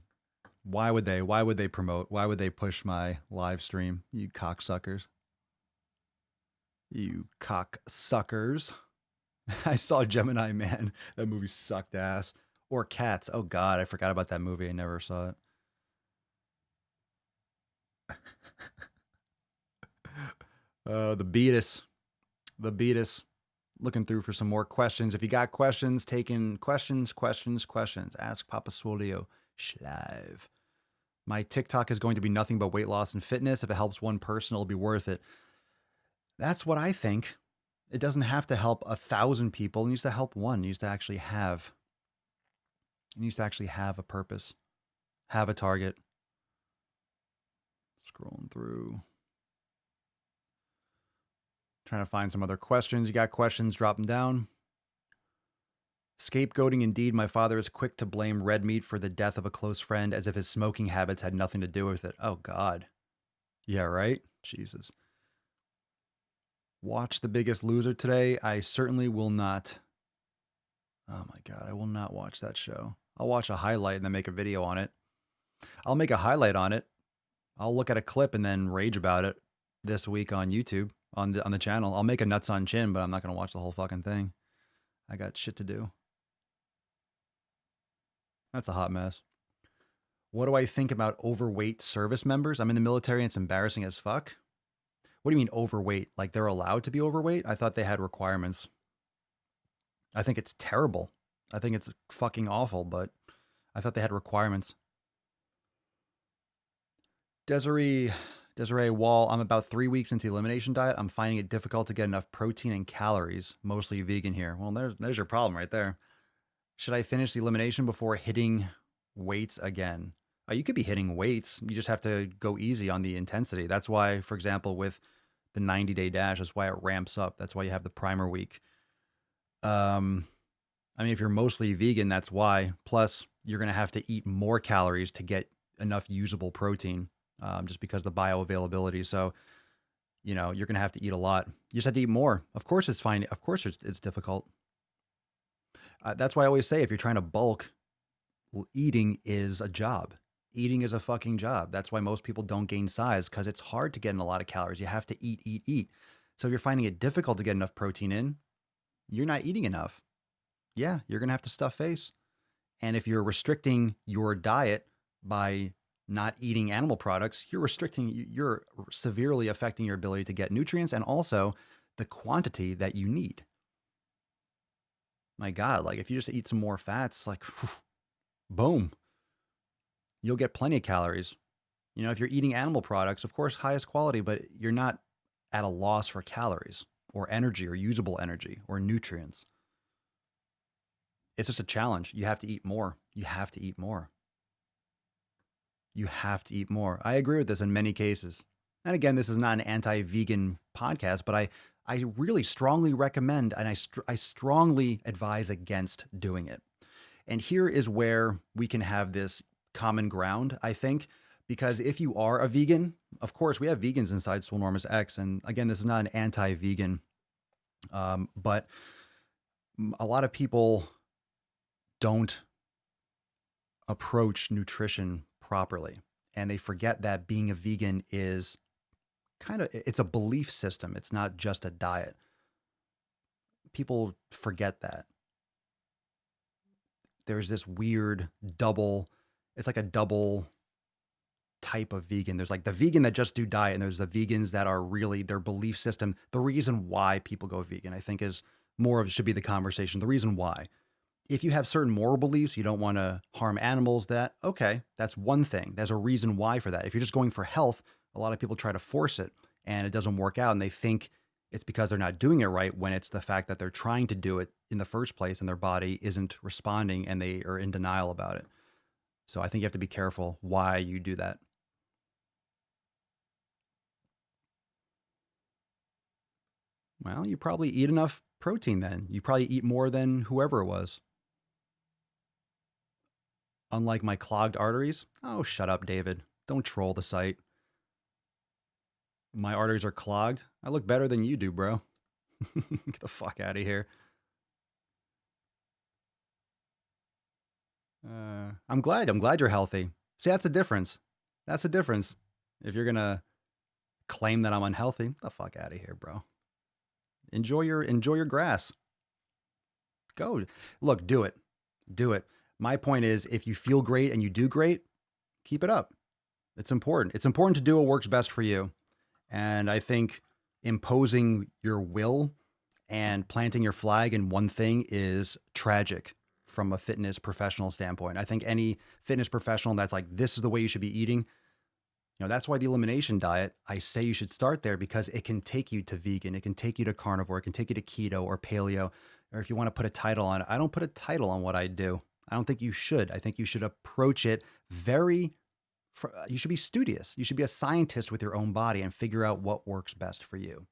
Why would they promote? Why would they push my live stream? You cocksuckers. You cocksuckers. I saw Gemini Man. That movie sucked ass. Or Cats. Oh God, I forgot about that movie. I never saw it. The Beatus. Looking through for some more questions. If you got questions, taking questions. Ask Papa Swolio live. My TikTok is going to be nothing but weight loss and fitness. If it helps one person, it'll be worth it. That's what I think. It doesn't have to help 1,000 people. It needs to help one. It needs to actually have a purpose, have a target. Scrolling through. Trying to find some other questions. You got questions, drop them down. Scapegoating indeed. My father is quick to blame red meat for the death of a close friend as if his smoking habits had nothing to do with it. Oh, God. Yeah, right? Jesus. Watch The Biggest Loser today. I certainly will not. Oh, my God. I will not watch that show. I'll watch a highlight and then make a video on it. I'll make a highlight on it. I'll look at a clip and then rage about it this week on YouTube, on the channel. I'll make a nuts on chin, but I'm not going to watch the whole fucking thing. I got shit to do. That's a hot mess. What do I think about overweight service members? I'm in the military and it's embarrassing as fuck. What do you mean overweight? Like they're allowed to be overweight? I thought they had requirements. I think it's terrible. I think it's fucking awful, but I thought they had requirements. Desiree Wall, I'm about 3 weeks into the elimination diet. I'm finding it difficult to get enough protein and calories, mostly vegan here. Well, there's your problem right there. Should I finish the elimination before hitting weights again? You could be hitting weights. You just have to go easy on the intensity. That's why, for example, with the 90-day dash, that's why it ramps up. That's why you have the primer week. I mean, if you're mostly vegan, that's why. Plus, you're going to have to eat more calories to get enough usable protein, just because of the bioavailability. So, you're going to have to eat a lot. You just have to eat more. Of course, it's fine. Of course, it's difficult. That's why I always say, if you're trying to bulk, eating is a job. Eating is a fucking job. That's why most people don't gain size, because it's hard to get in a lot of calories. You have to eat. So if you're finding it difficult to get enough protein in, you're not eating enough. Yeah, you're going to have to stuff face. And if you're restricting your diet by not eating animal products, you're severely affecting your ability to get nutrients and also the quantity that you need. My God, like if you just eat some more fats, like boom, you'll get plenty of calories. If you're eating animal products, of course, highest quality, but you're not at a loss for calories or energy or usable energy or nutrients. It's just a challenge. You have to eat more. You have to eat more. You have to eat more. I agree with this in many cases. And again, this is not an anti-vegan podcast, but I really strongly recommend and I strongly advise against doing it. And here is where we can have this common ground, I think, because if you are a vegan, of course, we have vegans inside Swolenormous X. And again, this is not an anti-vegan, but a lot of people don't approach nutrition properly. And they forget that being a vegan is it's a belief system. It's not just a diet. People forget that. There's this weird it's like a double type of vegan. There's like the vegan that just do diet, and there's the vegans that are really their belief system. The reason why people go vegan, I think, is more of it should be the conversation. The reason why. If you have certain moral beliefs, you don't want to harm animals, okay, that's one thing. There's a reason why for that. If you're just going for health, a lot of people try to force it and it doesn't work out, and they think it's because they're not doing it right, when it's the fact that they're trying to do it in the first place and their body isn't responding and they are in denial about it. So I think you have to be careful why you do that. Well, you probably eat enough protein then. You probably eat more than whoever it was. Unlike my clogged arteries. Oh, shut up, David. Don't troll the site. My arteries are clogged. I look better than you do, bro. Get the fuck out of here. I'm glad you're healthy. See, that's a difference. That's a difference. If you're going to claim that I'm unhealthy, get the fuck out of here, bro. Enjoy your grass. Go. Look, do it. Do it. My point is, if you feel great and you do great, keep it up. It's important. It's important to do what works best for you. And I think imposing your will and planting your flag in one thing is tragic from a fitness professional standpoint. I think any fitness professional that's like, this is the way you should be eating, that's why the elimination diet, I say you should start there, because it can take you to vegan. It can take you to carnivore. It can take you to keto or paleo. Or if you want to put a title on it, I don't put a title on what I do. I don't think you should. I think you should approach it you should be studious. You should be a scientist with your own body and figure out what works best for you.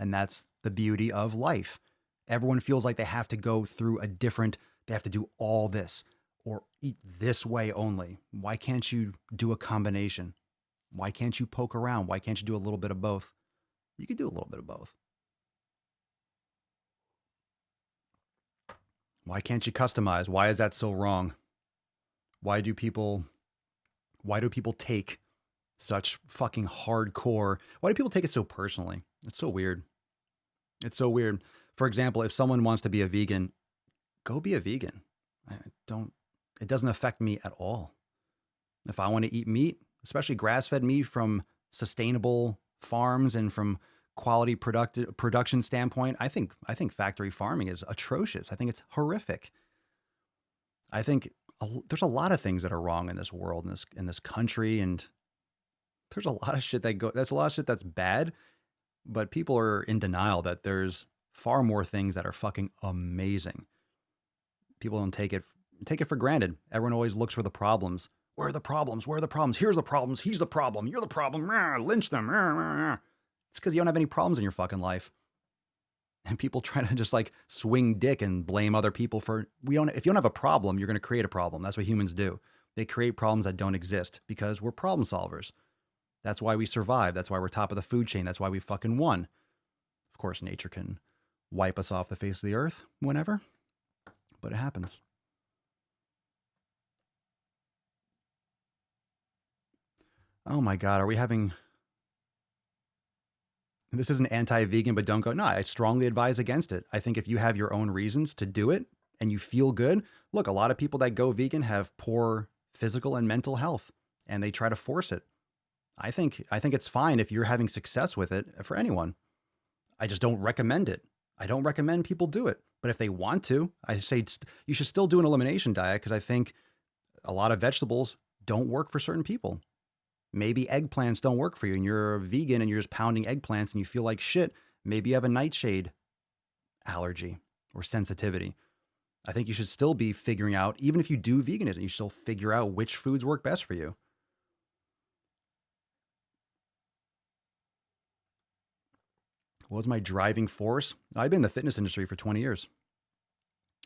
And that's the beauty of life. Everyone feels like they have to go through they have to do all this or eat this way only. Why can't you do a combination? Why can't you poke around? Why can't you do a little bit of both? You could do a little bit of both. Why can't you customize? Why is that so wrong? Why do people take such fucking hardcore? Why do people take it so personally? It's so weird. It's so weird. For example, if someone wants to be a vegan, go be a vegan. It doesn't affect me at all. If I want to eat meat, especially grass-fed meat from sustainable farms and from quality production standpoint, I think factory farming is atrocious. I think it's horrific. I think there's a lot of things that are wrong in this world, in this country, and there's a lot of shit that's a lot of shit that's bad, but people are in denial that there's far more things that are fucking amazing. People don't take it for granted. Everyone always looks for the problems. Where are the problems? Where are the problems? Here's the problems. He's the problem. You're the problem. Lynch them. It's because you don't have any problems in your fucking life. And people try to just like swing dick and blame other people if you don't have a problem, you're going to create a problem. That's what humans do. They create problems that don't exist because we're problem solvers. That's why we survive. That's why we're top of the food chain. That's why we fucking won. Of course, nature can wipe us off the face of the earth whenever, but it happens. Oh my God, this isn't anti-vegan, but don't go. No, I strongly advise against it. I think if you have your own reasons to do it and you feel good, look, a lot of people that go vegan have poor physical and mental health and they try to force it. I think it's fine if you're having success with it for anyone. I just don't recommend it. I don't recommend people do it. But if they want to, I say you should still do an elimination diet because I think a lot of vegetables don't work for certain people. Maybe eggplants don't work for you and you're a vegan and you're just pounding eggplants and you feel like shit. Maybe you have a nightshade allergy or sensitivity. I think you should still be figuring out, even if you do veganism, you still figure out which foods work best for you. What was my driving force? I've been in the fitness industry for 20 years.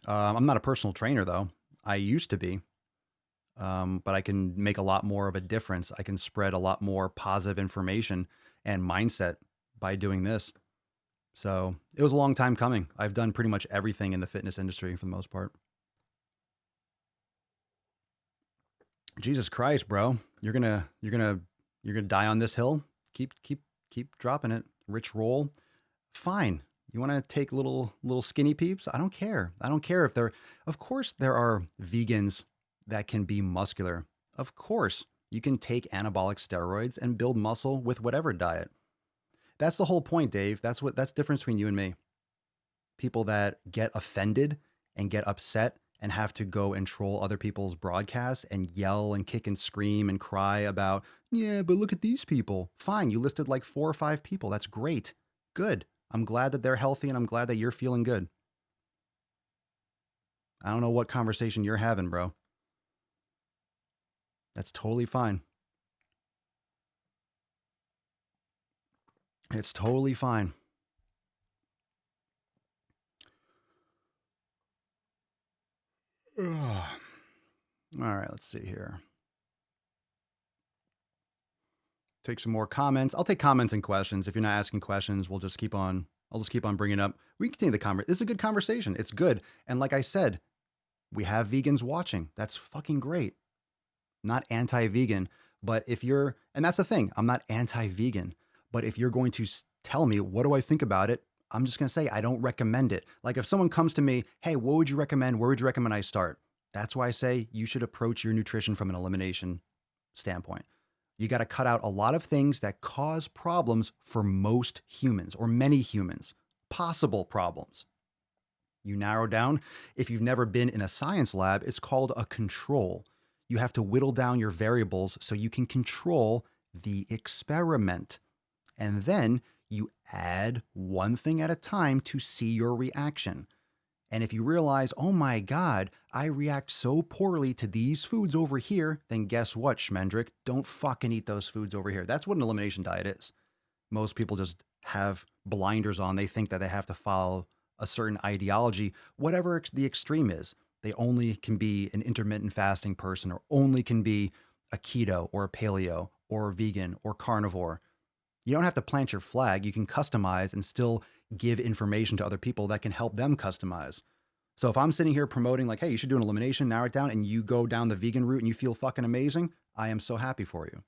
I'm not a personal trainer though. I used to be. But I can make a lot more of a difference. I can spread a lot more positive information and mindset by doing this. So it was a long time coming. I've done pretty much everything in the fitness industry for the most part. Jesus Christ, bro. You're gonna die on this hill. Keep dropping it. Rich roll. Fine. You want to take little skinny peeps? I don't care. I don't care if of course there are vegans that can be muscular. Of course, you can take anabolic steroids and build muscle with whatever diet. That's the whole point, Dave. That's the difference between you and me. People that get offended and get upset and have to go and troll other people's broadcasts and yell and kick and scream and cry about, yeah, but look at these people. Fine, you listed like 4 or 5 people. That's great. Good. I'm glad that they're healthy and I'm glad that you're feeling good. I don't know what conversation you're having, bro. That's totally fine. It's totally fine. All right, let's see here. Take some more comments. I'll take comments and questions. If you're not asking questions, I'll just keep on bringing it up. We can continue the conversation. This is a good conversation. It's good. And like I said, we have vegans watching. That's fucking great. Not anti-vegan, but and that's the thing, I'm not anti-vegan, but if you're going to tell me, what do I think about it? I'm just going to say, I don't recommend it. Like if someone comes to me, hey, what would you recommend? Where would you recommend I start? That's why I say you should approach your nutrition from an elimination standpoint. You got to cut out a lot of things that cause problems for most humans or many humans, possible problems. You narrow down. If you've never been in a science lab, it's called a control. You have to whittle down your variables so you can control the experiment. And then you add one thing at a time to see your reaction. And if you realize, oh my God, I react so poorly to these foods over here, then guess what, Schmendrick? Don't fucking eat those foods over here. That's what an elimination diet is. Most people just have blinders on. They think that they have to follow a certain ideology, whatever the extreme is. They only can be an intermittent fasting person, or only can be a keto or a paleo or a vegan or carnivore. You don't have to plant your flag. You can customize and still give information to other people that can help them customize. So if I'm sitting here promoting like, hey, you should do an elimination, narrow it down, and you go down the vegan route and you feel fucking amazing, I am so happy for you.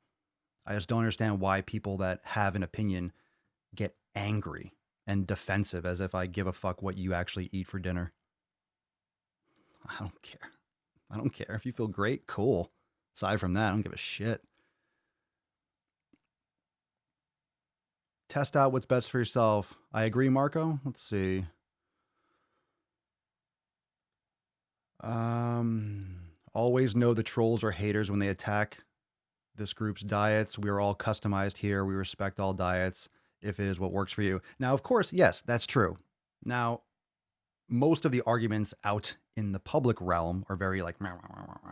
I just don't understand why people that have an opinion get angry and defensive as if I give a fuck what you actually eat for dinner. I don't care. I don't care. If you feel great, cool. Aside from that, I don't give a shit. Test out what's best for yourself. I agree, Marco. Let's see. Always know the trolls are haters when they attack this group's diets. We are all customized here. We respect all diets if it is what works for you. Now, of course, yes, that's true. Now, most of the arguments out in the public realm are very like, meh, meh, meh, meh.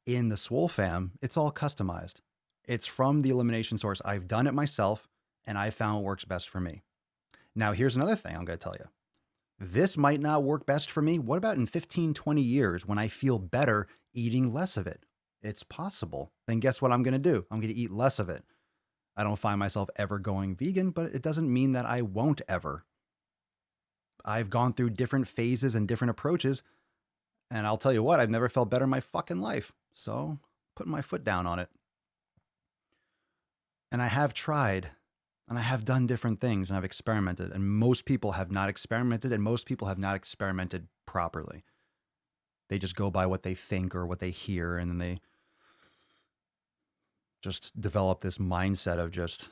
In the Swole fam, it's all customized. It's from the elimination source. I've done it myself, and I found what works best for me. Now, here's another thing I'm going to tell you. This might not work best for me. What about in 15, 20 years when I feel better eating less of it? It's possible. Then guess what I'm going to do? I'm going to eat less of it. I don't find myself ever going vegan, but it doesn't mean that I won't ever. I've gone through different phases and different approaches, and I'll tell you what, I've never felt better in my fucking life. So, putting my foot down on it. And I have tried, and I have done different things, and I've experimented, and most people have not experimented, and most people have not experimented properly. They just go by what they think or what they hear, and then they just develop this mindset of just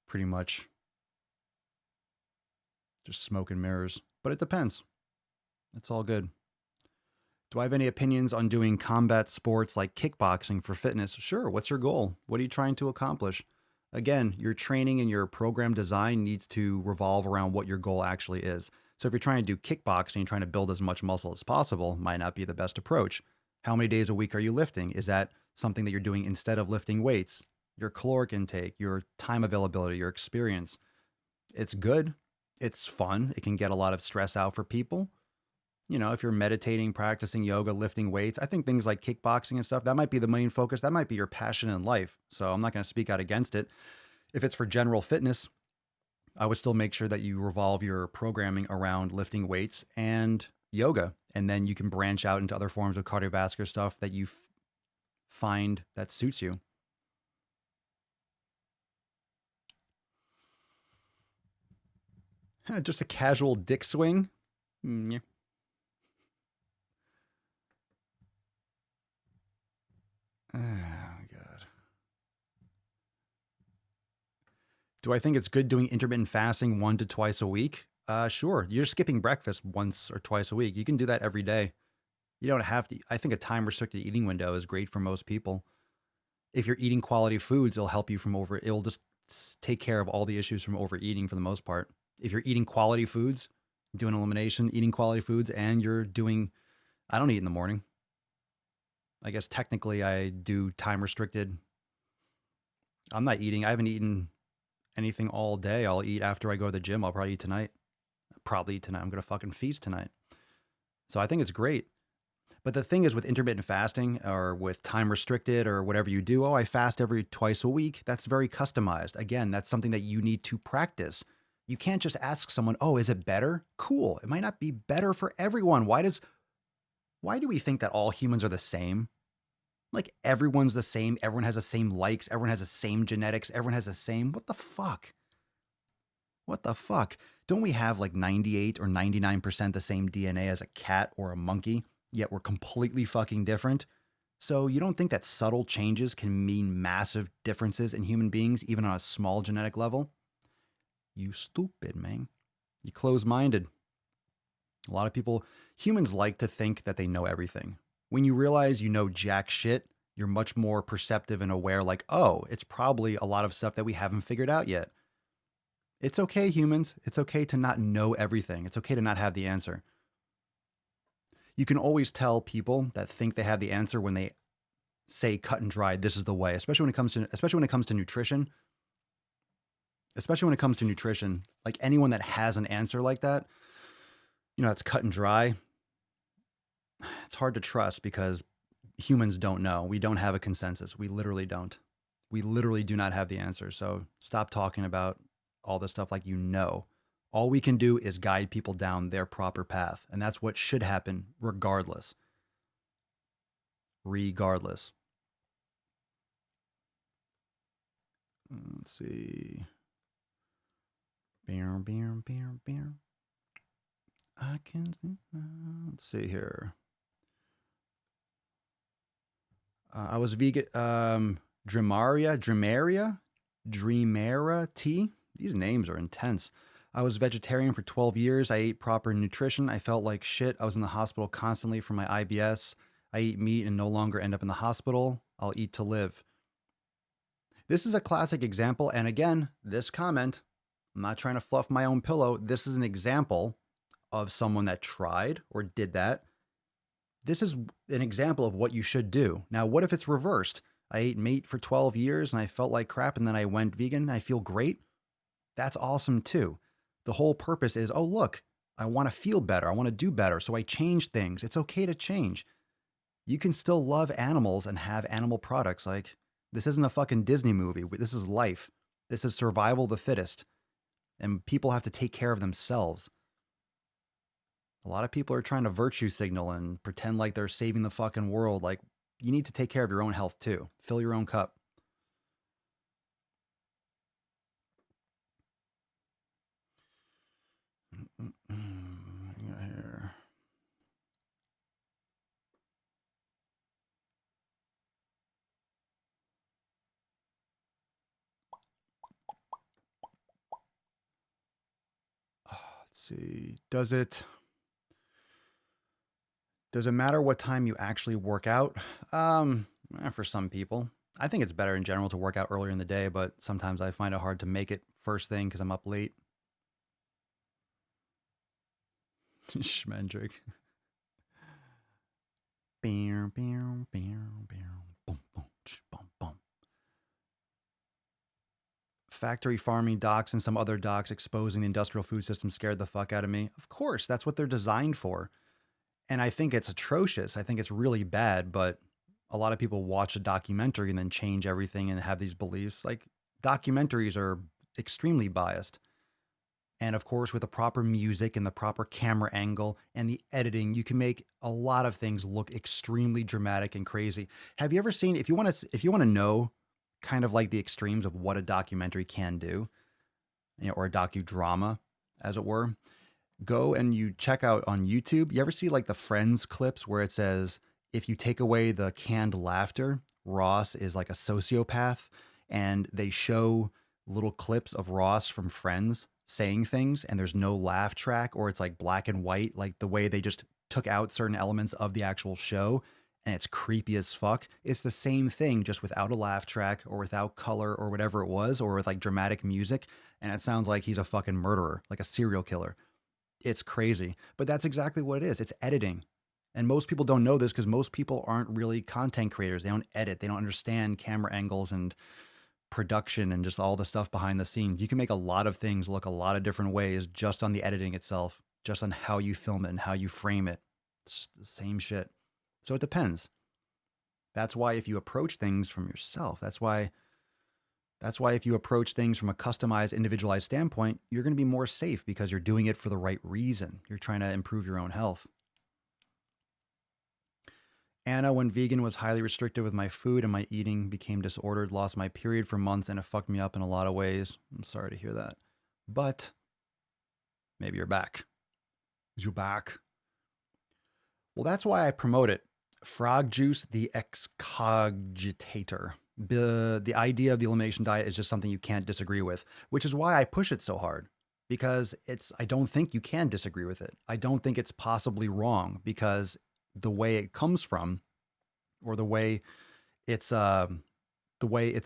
pretty much just smoke and mirrors. But it depends. It's all good. Do I have any opinions on doing combat sports like kickboxing for fitness? Sure. What's your goal? What are you trying to accomplish? Again, your training and your program design needs to revolve around what your goal actually is. So if you're trying to do kickboxing and trying to build as much muscle as possible, might not be the best approach. How many days a week are you lifting? Is that something that you're doing instead of lifting weights? Your caloric intake, your time availability, your experience. It's good. It's fun. It can get a lot of stress out for people. You know, if you're meditating, practicing yoga, lifting weights, I think things like kickboxing and stuff, that might be the main focus. That might be your passion in life. So I'm not going to speak out against it. If it's for general fitness, I would still make sure that you revolve your programming around lifting weights and yoga. And then you can branch out into other forms of cardiovascular stuff that you find that suits you. Just a casual dick swing? Yeah. Oh, God. Do I think it's good doing intermittent fasting 1 to twice a week? Sure. You're skipping breakfast once or twice a week. You can do that every day. You don't have to. I think a time restricted eating window is great for most people. If you're eating quality foods, it'll help you it'll just take care of all the issues from overeating for the most part. If you're eating quality foods, doing elimination, eating quality foods, and I don't eat in the morning. I guess technically I do time restricted. I haven't eaten anything all day. I'll eat after I go to the gym. I'll probably eat tonight. I'm going to fucking feast tonight. So I think it's great. But the thing is with intermittent fasting or with time restricted or whatever you do, I fast every twice a week. That's very customized. Again, that's something that you need to practice. You can't just ask someone, is it better? Cool. It might not be better for everyone. Why do we think that all humans are the same? Like everyone's the same. Everyone has the same likes. Everyone has the same genetics. Everyone has the same. What the fuck? What the fuck? Don't we have like 98 or 99% the same DNA as a cat or a monkey, yet we're completely fucking different? So you don't think that subtle changes can mean massive differences in human beings, even on a small genetic level? You stupid, man. You close-minded. A lot of humans like to think that they know everything. When you realize you know jack shit, you're much more perceptive and aware, like, it's probably a lot of stuff that we haven't figured out yet. It's okay, humans. It's okay to not know everything. It's okay to not have the answer. You can always tell people that think they have the answer when they say cut and dried, this is the way, especially when it comes to nutrition. especially when it comes to nutrition. Like anyone that has an answer like that, that's cut and dry. It's hard to trust because humans don't know. We don't have a consensus. We literally don't. We literally do not have the answer. So stop talking about all this stuff like All we can do is guide people down their proper path. And that's what should happen regardless. Regardless. Let's see. Beer. I can. Let's see here. I was vegan. Dremeria tea. These names are intense. I was vegetarian for 12 years. I ate proper nutrition. I felt like shit. I was in the hospital constantly for my IBS. I eat meat and no longer end up in the hospital. I'll eat to live. This is a classic example. And again, this comment, I'm not trying to fluff my own pillow. This is an example of someone that tried or did that. This is an example of what you should do. Now, what if it's reversed? I ate meat for 12 years and I felt like crap and then I went vegan and I feel great. That's awesome too. The whole purpose is, oh, look, I want to feel better. I want to do better. So I change things. It's okay to change. You can still love animals and have animal products. Like, this isn't a fucking Disney movie. This is life. This is survival of the fittest. And people have to take care of themselves. A lot of people are trying to virtue signal and pretend like they're saving the fucking world. Like, you need to take care of your own health too. Fill your own cup. Here. Let's see. Does it matter what time you actually work out? For some people. I think it's better in general to work out earlier in the day, but sometimes I find it hard to make it first thing because I'm up late. Schmendrick. Boom, boom, boom, boom. Factory farming docs and some other docs exposing the industrial food system scared the fuck out of me. Of course, that's what they're designed for. And I think it's atrocious. I think it's really bad, but a lot of people watch a documentary and then change everything and have these beliefs. Like, documentaries are extremely biased. And of course, with the proper music and the proper camera angle and the editing, you can make a lot of things look extremely dramatic and crazy. Have you ever seen, if you want to know kind of like the extremes of what a documentary can do, or a docudrama, as it were, go and you check out on YouTube. You ever see like the Friends clips where it says, if you take away the canned laughter, Ross is like a sociopath, and they show little clips of Ross from Friends saying things and there's no laugh track, or it's like black and white, like the way they just took out certain elements of the actual show, and it's creepy as fuck. It's the same thing, just without a laugh track or without color or whatever it was, or with like dramatic music, and it sounds like he's a fucking murderer, like a serial killer. It's crazy, but that's exactly what it is. It's editing. And most people don't know this because most people aren't really content creators. They don't edit. They don't understand camera angles and production and just all the stuff behind the scenes. You can make a lot of things look a lot of different ways just on the editing itself, just on how you film it and how you frame it. It's the same shit. So it depends. That's why if you approach things from yourself, that's why if you approach things from a customized, individualized standpoint, you're going to be more safe because you're doing it for the right reason. You're trying to improve your own health. Anna, when vegan, was highly restrictive with my food and my eating became disordered, lost my period for months, and it fucked me up in a lot of ways. I'm sorry to hear that. But maybe you're back. You're back. Well, that's why I promote it. Frog juice, the excogitator. The idea of the elimination diet is just something you can't disagree with, which is why I push it so hard, because I don't think you can disagree with it. I don't think it's possibly wrong, because the way it comes from, or the way it's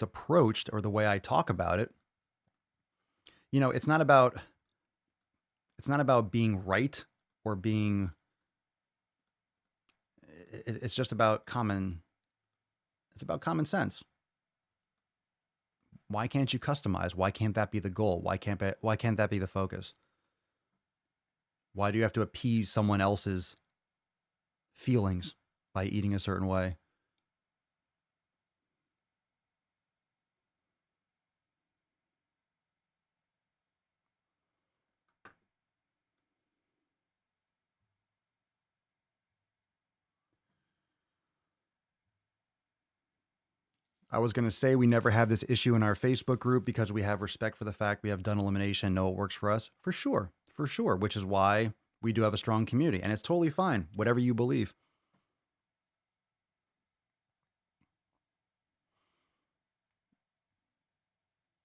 approached, or the way I talk about it, it's not about being right or being, it's about common sense. Why can't you customize? Why can't that be the goal? Why can't that be the focus? Why do you have to appease someone else's feelings by eating a certain way? I was going to say we never have this issue in our Facebook group because we have respect for the fact we have done elimination and know it works for us. For sure, which is why we do have a strong community. And it's totally fine, whatever you believe.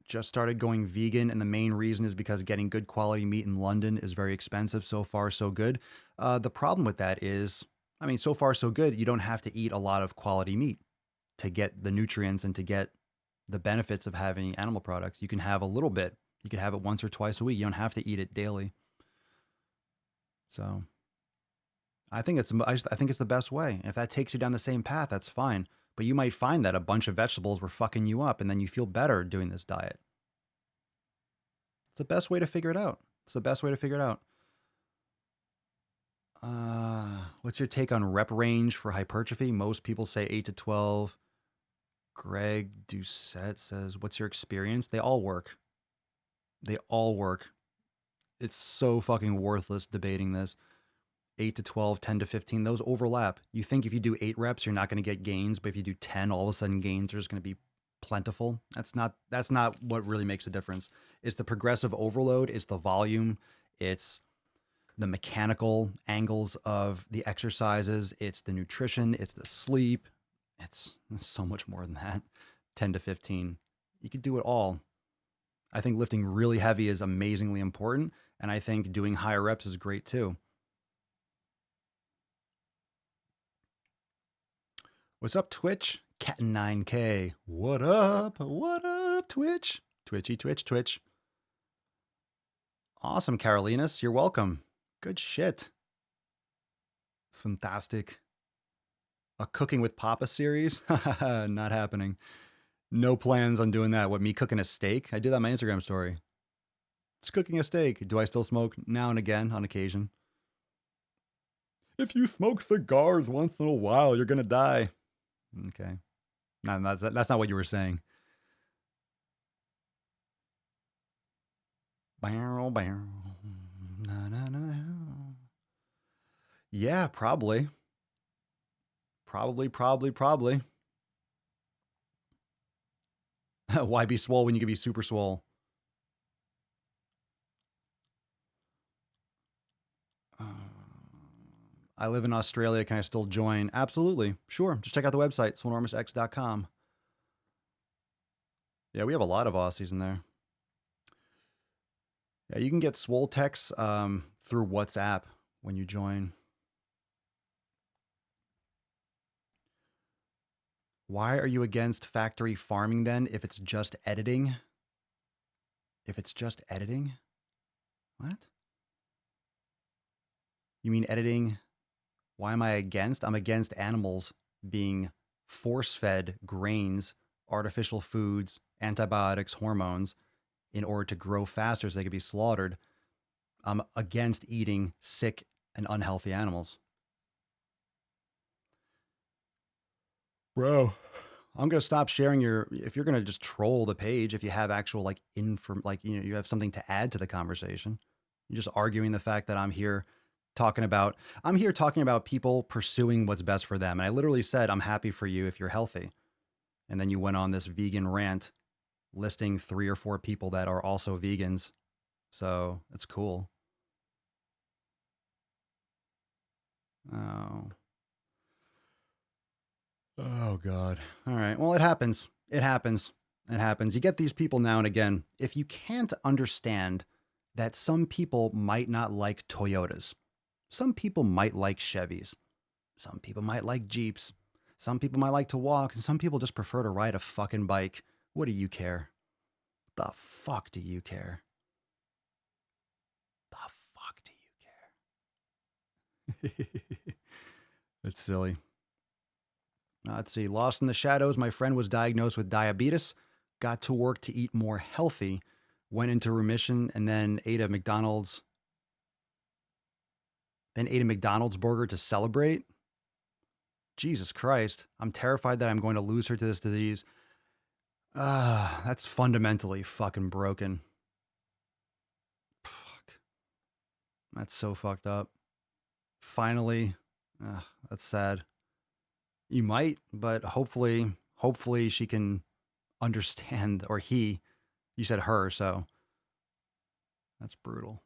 Just started going vegan, and the main reason is because getting good quality meat in London is very expensive. So far, so good. The problem with that is, I mean, so far, so good. You don't have to eat a lot of quality meat to get the nutrients and to get the benefits of having animal products. You can have a little bit. You can have it once or twice a week. You don't have to eat it daily. So I think it's the best way. If that takes you down the same path, that's fine. But you might find that a bunch of vegetables were fucking you up, and then you feel better doing this diet. It's the best way to figure it out. What's your take on rep range for hypertrophy? Most people say 8 to 12. Greg Doucette says, what's your experience? They all work. It's so fucking worthless debating this. 8 to 12, 10 to 15, those overlap. You think if you do 8 reps, you're not going to get gains, but if you do 10, all of a sudden gains are just going to be plentiful. That's not what really makes a difference. It's the progressive overload, it's the volume, it's the mechanical angles of the exercises, it's the nutrition, it's the sleep. It's so much more than that. 10 to 15. You could do it all. I think lifting really heavy is amazingly important, and I think doing higher reps is great too. What's up, Twitch? Cat9K. What up? What up, Twitch? Twitch. Awesome, Carolinas. You're welcome. Good shit. It's fantastic. A Cooking with Papa series? Not happening. No plans on doing that. What, me cooking a steak? I did that on my Instagram story. It's cooking a steak. Do I still smoke? Now and again, on occasion. If you smoke cigars once in a while, you're going to die. Okay. No, that's not what you were saying. Barrel. No. Yeah, probably. Why be swole when you can be super swole? I live in Australia. Can I still join? Absolutely. Sure. Just check out the website, swolenormousx.com. Yeah, we have a lot of Aussies in there. Yeah, you can get Swole texts through WhatsApp when you join. Why are you against factory farming then if it's just editing? What? You mean editing? Why am I against? I'm against animals being force-fed grains, artificial foods, antibiotics, hormones in order to grow faster so they could be slaughtered. I'm against eating sick and unhealthy animals. Bro, I'm going to stop sharing if you're going to just troll the page, if you have actual you have something to add to the conversation. You're just arguing the fact that I'm here talking about people pursuing what's best for them. And I literally said, I'm happy for you if you're healthy. And then you went on this vegan rant listing 3 or 4 people that are also vegans. So it's cool. Oh God. All right. Well, it happens. You get these people now and again. If you can't understand that some people might not like Toyotas, some people might like Chevys, some people might like Jeeps, some people might like to walk, and some people just prefer to ride a fucking bike. What do you care? The fuck do you care? It's silly. Let's see. Lost in the Shadows. My friend was diagnosed with diabetes. got to work to eat more healthy, went into remission, and then ate a McDonald's burger to celebrate. Jesus Christ. I'm terrified that I'm going to lose her to this disease. That's fundamentally fucking broken. Fuck. That's so fucked up. Finally. That's sad. You might, but hopefully she can understand, or he, you said her, so that's brutal.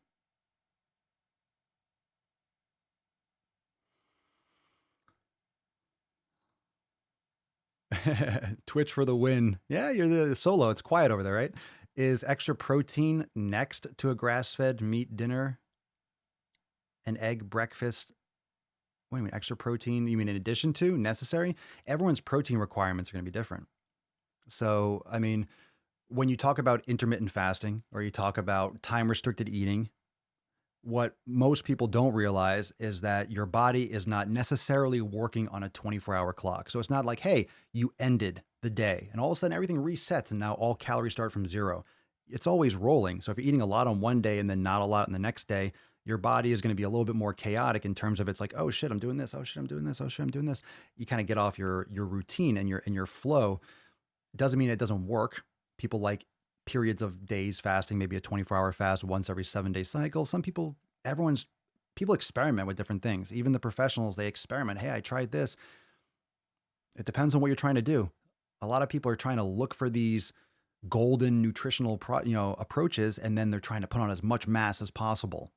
Twitch for the win. Yeah, you're the solo. It's quiet over there, right? Is extra protein next to a grass-fed meat dinner? An egg breakfast? Wait a minute, extra protein, you mean in addition to, necessary? Everyone's protein requirements are going to be different. So, I mean, when you talk about intermittent fasting or you talk about time-restricted eating, what most people don't realize is that your body is not necessarily working on a 24-hour clock. So it's not like, hey, you ended the day and all of a sudden everything resets and now all calories start from zero. It's always rolling. So if you're eating a lot on one day and then not a lot on the next day, your body is going to be a little bit more chaotic in terms of it's like, oh shit, I'm doing this. Oh shit, I'm doing this. Oh shit, I'm doing this. You kind of get off your routine and your flow. Doesn't mean it doesn't work. People like periods of days fasting, maybe a 24-hour fast once every 7-day cycle. Some people, people experiment with different things. Even the professionals, they experiment. Hey, I tried this. It depends on what you're trying to do. A lot of people are trying to look for these golden nutritional approaches, and then they're trying to put on as much mass as possible.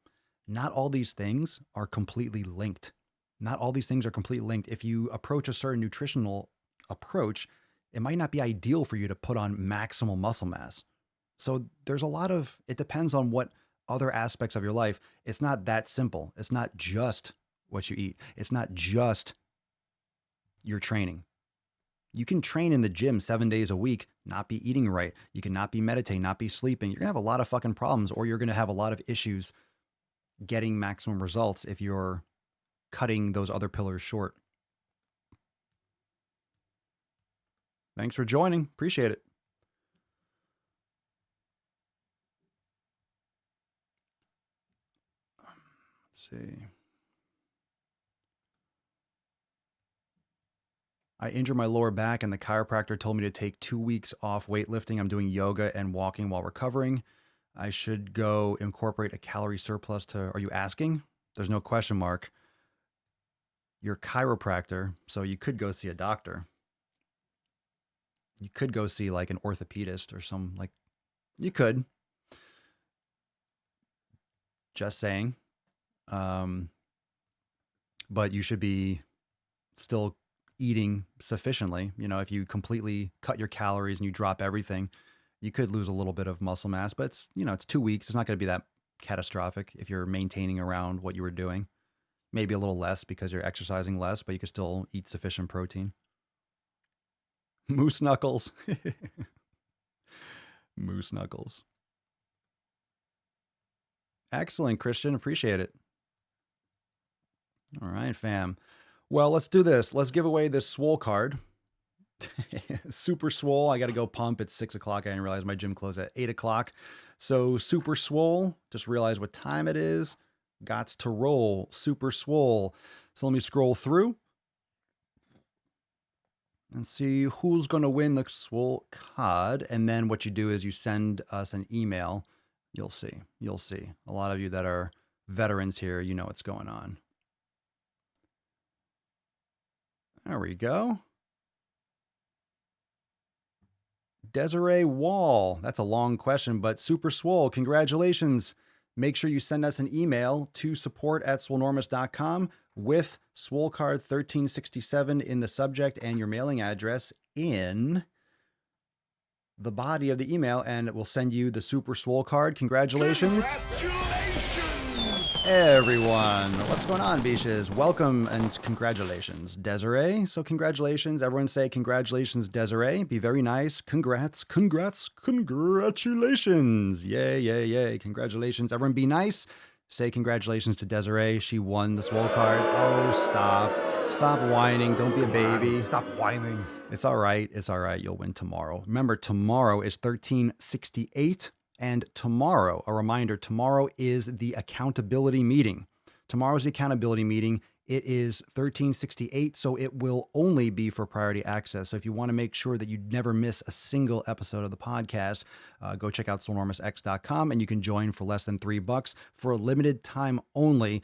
Not all these things are completely linked. Not all these things are completely linked. If you approach a certain nutritional approach, it might not be ideal for you to put on maximal muscle mass. So there's a lot of, it depends on what other aspects of your life. It's not that simple. It's not just what you eat. It's not just your training. You can train in the gym 7 days a week, not be eating right. You can not be meditating, not be sleeping. You're going to have a lot of fucking problems, or you're going to have a lot of issues getting maximum results if you're cutting those other pillars short. Thanks for joining. Appreciate it. Let's see. I injured my lower back and the chiropractor told me to take 2 weeks off weightlifting. I'm doing yoga and walking while recovering. I should go incorporate a calorie surplus to, are you asking? There's no question mark. Your chiropractor, so you could go see a doctor. You could go see like an orthopedist or some, like, you could. Just saying. But you should be still eating sufficiently. You know, if you completely cut your calories and you drop everything, you could lose a little bit of muscle mass, but it's, it's 2 weeks. It's not going to be that catastrophic if you're maintaining around what you were doing. Maybe a little less because you're exercising less, but you can still eat sufficient protein. Moose knuckles. Moose knuckles. Excellent, Christian. Appreciate it. All right, fam. Well, let's do this. Let's give away this Swole card. Super Swole. I got to go pump. It's 6 o'clock. I didn't realize my gym closed at 8 o'clock. So Super Swole. Just realized what time it is. Gots to roll. Super Swole. So let me scroll through and see who's going to win the Swole card. And then what you do is you send us an email. You'll see. You'll see. A lot of you that are veterans here, you know what's going on. There we go. Desiree Wall. That's a long question, but Super Swole, congratulations. Make sure you send us an email to support@swolenormous.com with Swole card 1367 in the subject and your mailing address in the body of the email, and it will send you the Super Swole card. Congratulations. Everyone, what's going on, Beaches? Welcome and congratulations, Desiree. So congratulations. Everyone say congratulations, Desiree. Be very nice. Congrats, congrats, congratulations. Yay, yay, yay. Congratulations. Everyone be nice. Say congratulations to Desiree. She won the Swole card. Oh, stop. Stop whining. Don't be a baby. Stop whining. It's all right. It's all right. You'll win tomorrow. Remember, tomorrow is 1368. And tomorrow, a reminder, tomorrow is the accountability meeting. Tomorrow's the accountability meeting. It is 1368, so it will only be for priority access. So if you want to make sure that you never miss a single episode of the podcast, go check out swolenormousx.com and you can join for less than $3 for a limited time only.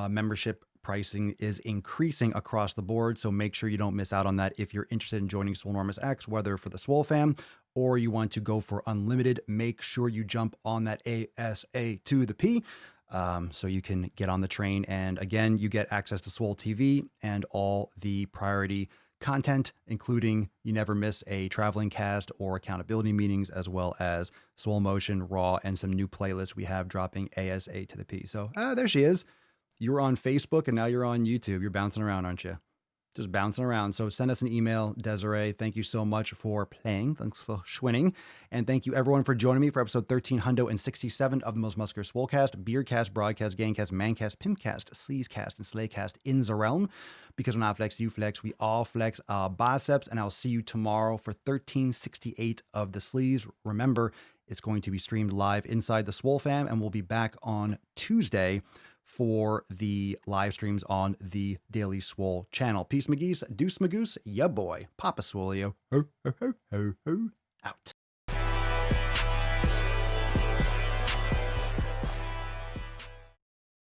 Membership pricing is increasing across the board, so make sure you don't miss out on that if you're interested in joining Swolenormous X, whether for the Swole fam or you want to go for unlimited. Make sure you jump on that ASA to the P. So you can get on the train. And again, you get access to Swole TV and all the priority content, including you never miss a traveling cast or accountability meetings, as well as Swole Motion, Raw, and some new playlists we have dropping ASA to the P. So there she is. You were on Facebook and now you're on YouTube. You're bouncing around, aren't you? Just bouncing around. So send us an email, Desiree. Thank you so much for playing. Thanks for schwinning. And thank you everyone for joining me for episode 1367 of the Most Muscular Swolecast, Beardcast, Broadcast, Gamecast, Mancast, Pimpcast, Sleazecast, and Slaycast in the realm. Because when I flex, you flex, we all flex our biceps. And I'll see you tomorrow for 1368 of the Sleaze. Remember, it's going to be streamed live inside the Swole fam, and we'll be back on Tuesday for the live streams on the Daily Swole channel. Peace, McGeese. Deuce, Magoose. Ya boy. Papa Swolio. Ho, ho, ho, ho, ho. Out.